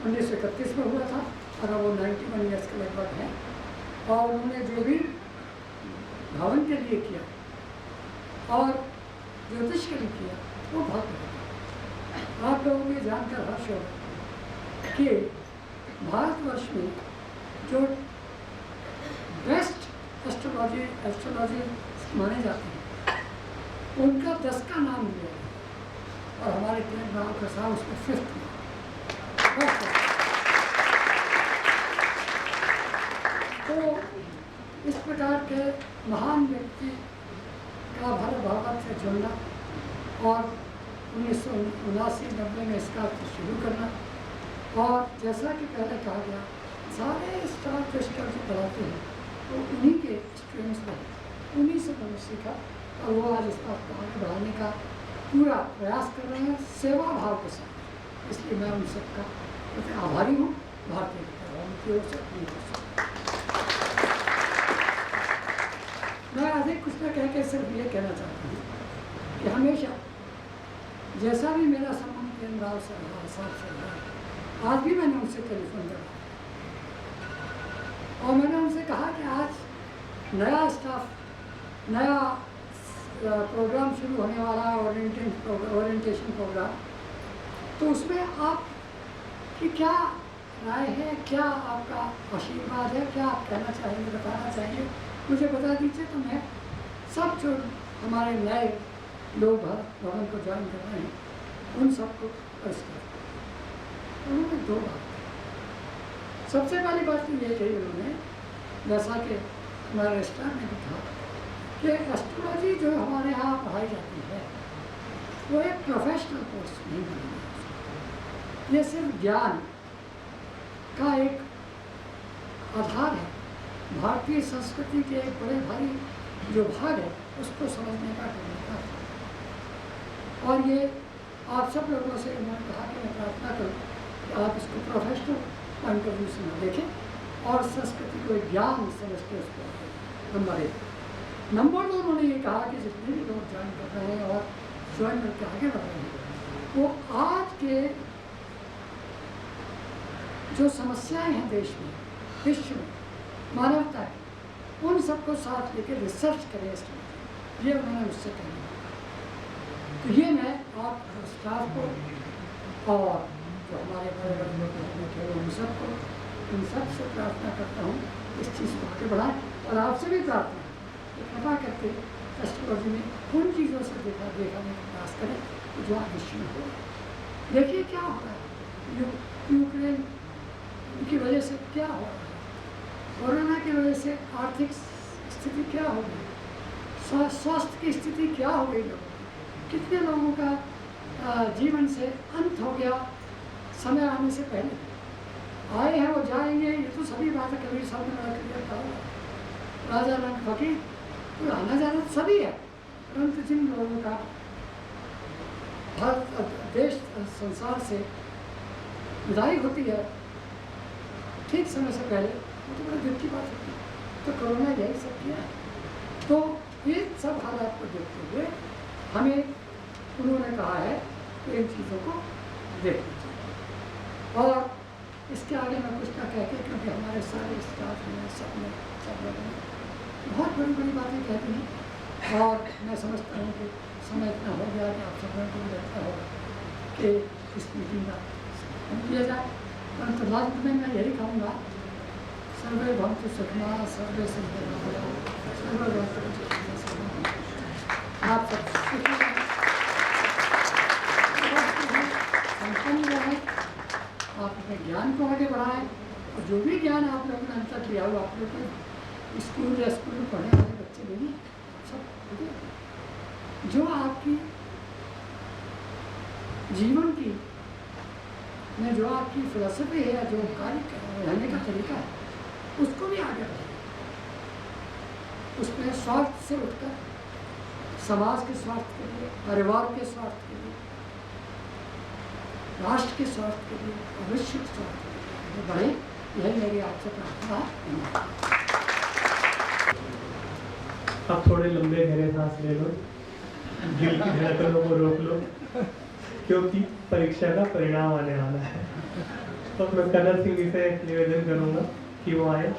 1931 में हुआ था और वो 91 ईयर्स के लगभग हैं, और उन्होंने जो भी भवन के लिए किया और ज्योतिष के लिए किया वो बहुत बड़ा। आप लोगों को जानकर हर्ष होगा कि भारतवर्ष में जो बेस्ट एस्ट्रोलॉजिस्ट माने जाते हैं उनका 10 का नाम लिया है, और हमारे के नाम का साथ उसमें 5th तो इस प्रकार के महान व्यक्ति का भारत से जुड़ना और 1979-90 में इसका शुरू करना, और जैसा कि पहले कहा गया सारे स्टाफ जो एस्ट्रोलॉजी पढ़ाते हैं तो उन्हीं के स्टूडेंट्स रहे, उन्हीं से मैंने सीखा, और वो आज इस बात को आगे बढ़ाने का पूरा प्रयास कर रहे हैं सेवा भाव के साथ। इसलिए मैं उन सबका प्रति आभारी हूँ, भारतीय विद्या की ओर से। मैं अधिक कुछ न कह के सिर्फ ये कहना चाहता हूँ कि हमेशा जैसा भी मेरा संबंध केंद्र से रहा, साहब से रहा, आज भी मैंने उनसे टेलीफोन करा और मैंने उनसे कहा कि आज नया स्टाफ, नया प्रोग्राम शुरू होने वाला है, ओरिएंटेशन प्रोग्राम, तो उसमें आप की क्या राय है, क्या आपका आशीर्वाद है, क्या आप कहना चाहेंगे, बताना चाहिए, मुझे बता दीजिए। तो मैं सब जो हमारे नए लोग भवन को ज्वाइन कर रहे हैं उन सबको अर्ज कर। उन्होंने 2 बात। सबसे पहली बात तो ये कही उन्होंने, जैसा कि हमारे रजिस्ट्रार ने भी कहा कि एस्ट्रोलॉजी जो हमारे यहाँ पढ़ाई जाती है वो एक प्रोफेशनल कोर्स नहीं बनी, ये सिर्फ ज्ञान का एक आधार है। भारतीय संस्कृति के एक बड़े भारी जो भाग है उसको समझने का तरीका है, और ये आप सब लोगों से उन्होंने कहा कि मैं प्रार्थना करूँ कि आप इसको प्रोफेशनल पॉइंट ऑफ व्यू से न देखें और संस्कृति को ज्ञान समझ के उसको नंबर 1। नंबर 2 उन्होंने ये कहा कि जितने भी लोग ज्वाइन कर रहे हैं और ज्वाइन करके आगे बढ़ रहे हैं वो आज के जो समस्याएं हैं देश में, विश्व में, मानवता है, उन सबको साथ लेकर रिसर्च करें एस्ट्रोलॉजी, ये उन्होंने मुझसे कहा। तो ये मैं आप स्टाफ को और जो हमारे बड़े बड़े लोग बैठे हैं उन सबको, उन सब से प्रार्थना करता हूँ इस चीज़ को आगे बढ़ाएं, और आपसे भी प्रार्थना कि कृपा करके एस्ट्रोलॉजी में उन चीज़ों से दिखाने का प्रयास करें जो आज विश्व में हो। देखिए क्या हो रहा है, यूक्रेन की वजह से क्या हो रहा है, कोरोना की वजह से आर्थिक स्थिति क्या हो गई, स्वास्थ्य की स्थिति क्या हो गई, लोगों की कितने लोगों का जीवन से अंत हो गया समय आने से पहले। आए हैं वो जाएंगे, ये तो सभी बात है, कबीर साहब ने बड़ा क्लियर कहा। राजा रंग फकीर तो आना जाना तो सभी है, परंतु जिन लोगों का भारत देश संसार से विदाई होती है ठीक समय से पहले, वो तो बड़ा दुख की बात होती है। तो कोरोना यही सब किया है। तो ये सब हालात को देखते हुए हमें उन्होंने कहा है कि इन चीज़ों को देखना चाहिए। और इसके आगे मैं कुछ ना कह के, क्योंकि हमारे सारे स्टाफ में सब लोगों ने बहुत बड़ी बड़ी बातें कहती हैं, और मैं समझता हूँ कि समय इतना हो गया कि आप सब लोगों को लगता होगा कि इस मीटिंग का हम किया जाए। परंतु लास्ट में मैं यही कहूँगा, सर्वे भवन्तु सुखिनः, सर्वे सन्तु निरामयाः, सर्वे भवन्तु आप सब सुखी रहें, संपन्न रहें, आप अपने ज्ञान को आगे बढ़ाएं, और जो भी ज्ञान आप लोगों ने अंतर किया हो, आप लोग स्कूल या स्कूल में पढ़ने वाले बच्चे भी नहीं, सब जो आपकी जीवन की में जो आपकी फिलॉसफी है, जो कार्य रहने का तरीका है, उसको भी आगे बढ़ाएं। उसमें स्वार्थ से उठकर समाज के स्वार्थ के लिए, परिवार के स्वार्थ के लिए, राष्ट्र के स्वार्थ के लिए और विश्व के स्वार्थ के लिए बढ़े, यही मेरी आपसे प्रार्थना है। आप थोड़े लंबे गहरे सांस ले लो, दिल की धड़कनों को रोक लो, क्योंकि परीक्षा का परिणाम आने वाला है। तो मैं कन्नड़ सिंह जी से निवेदन करूंगा कि वो आए।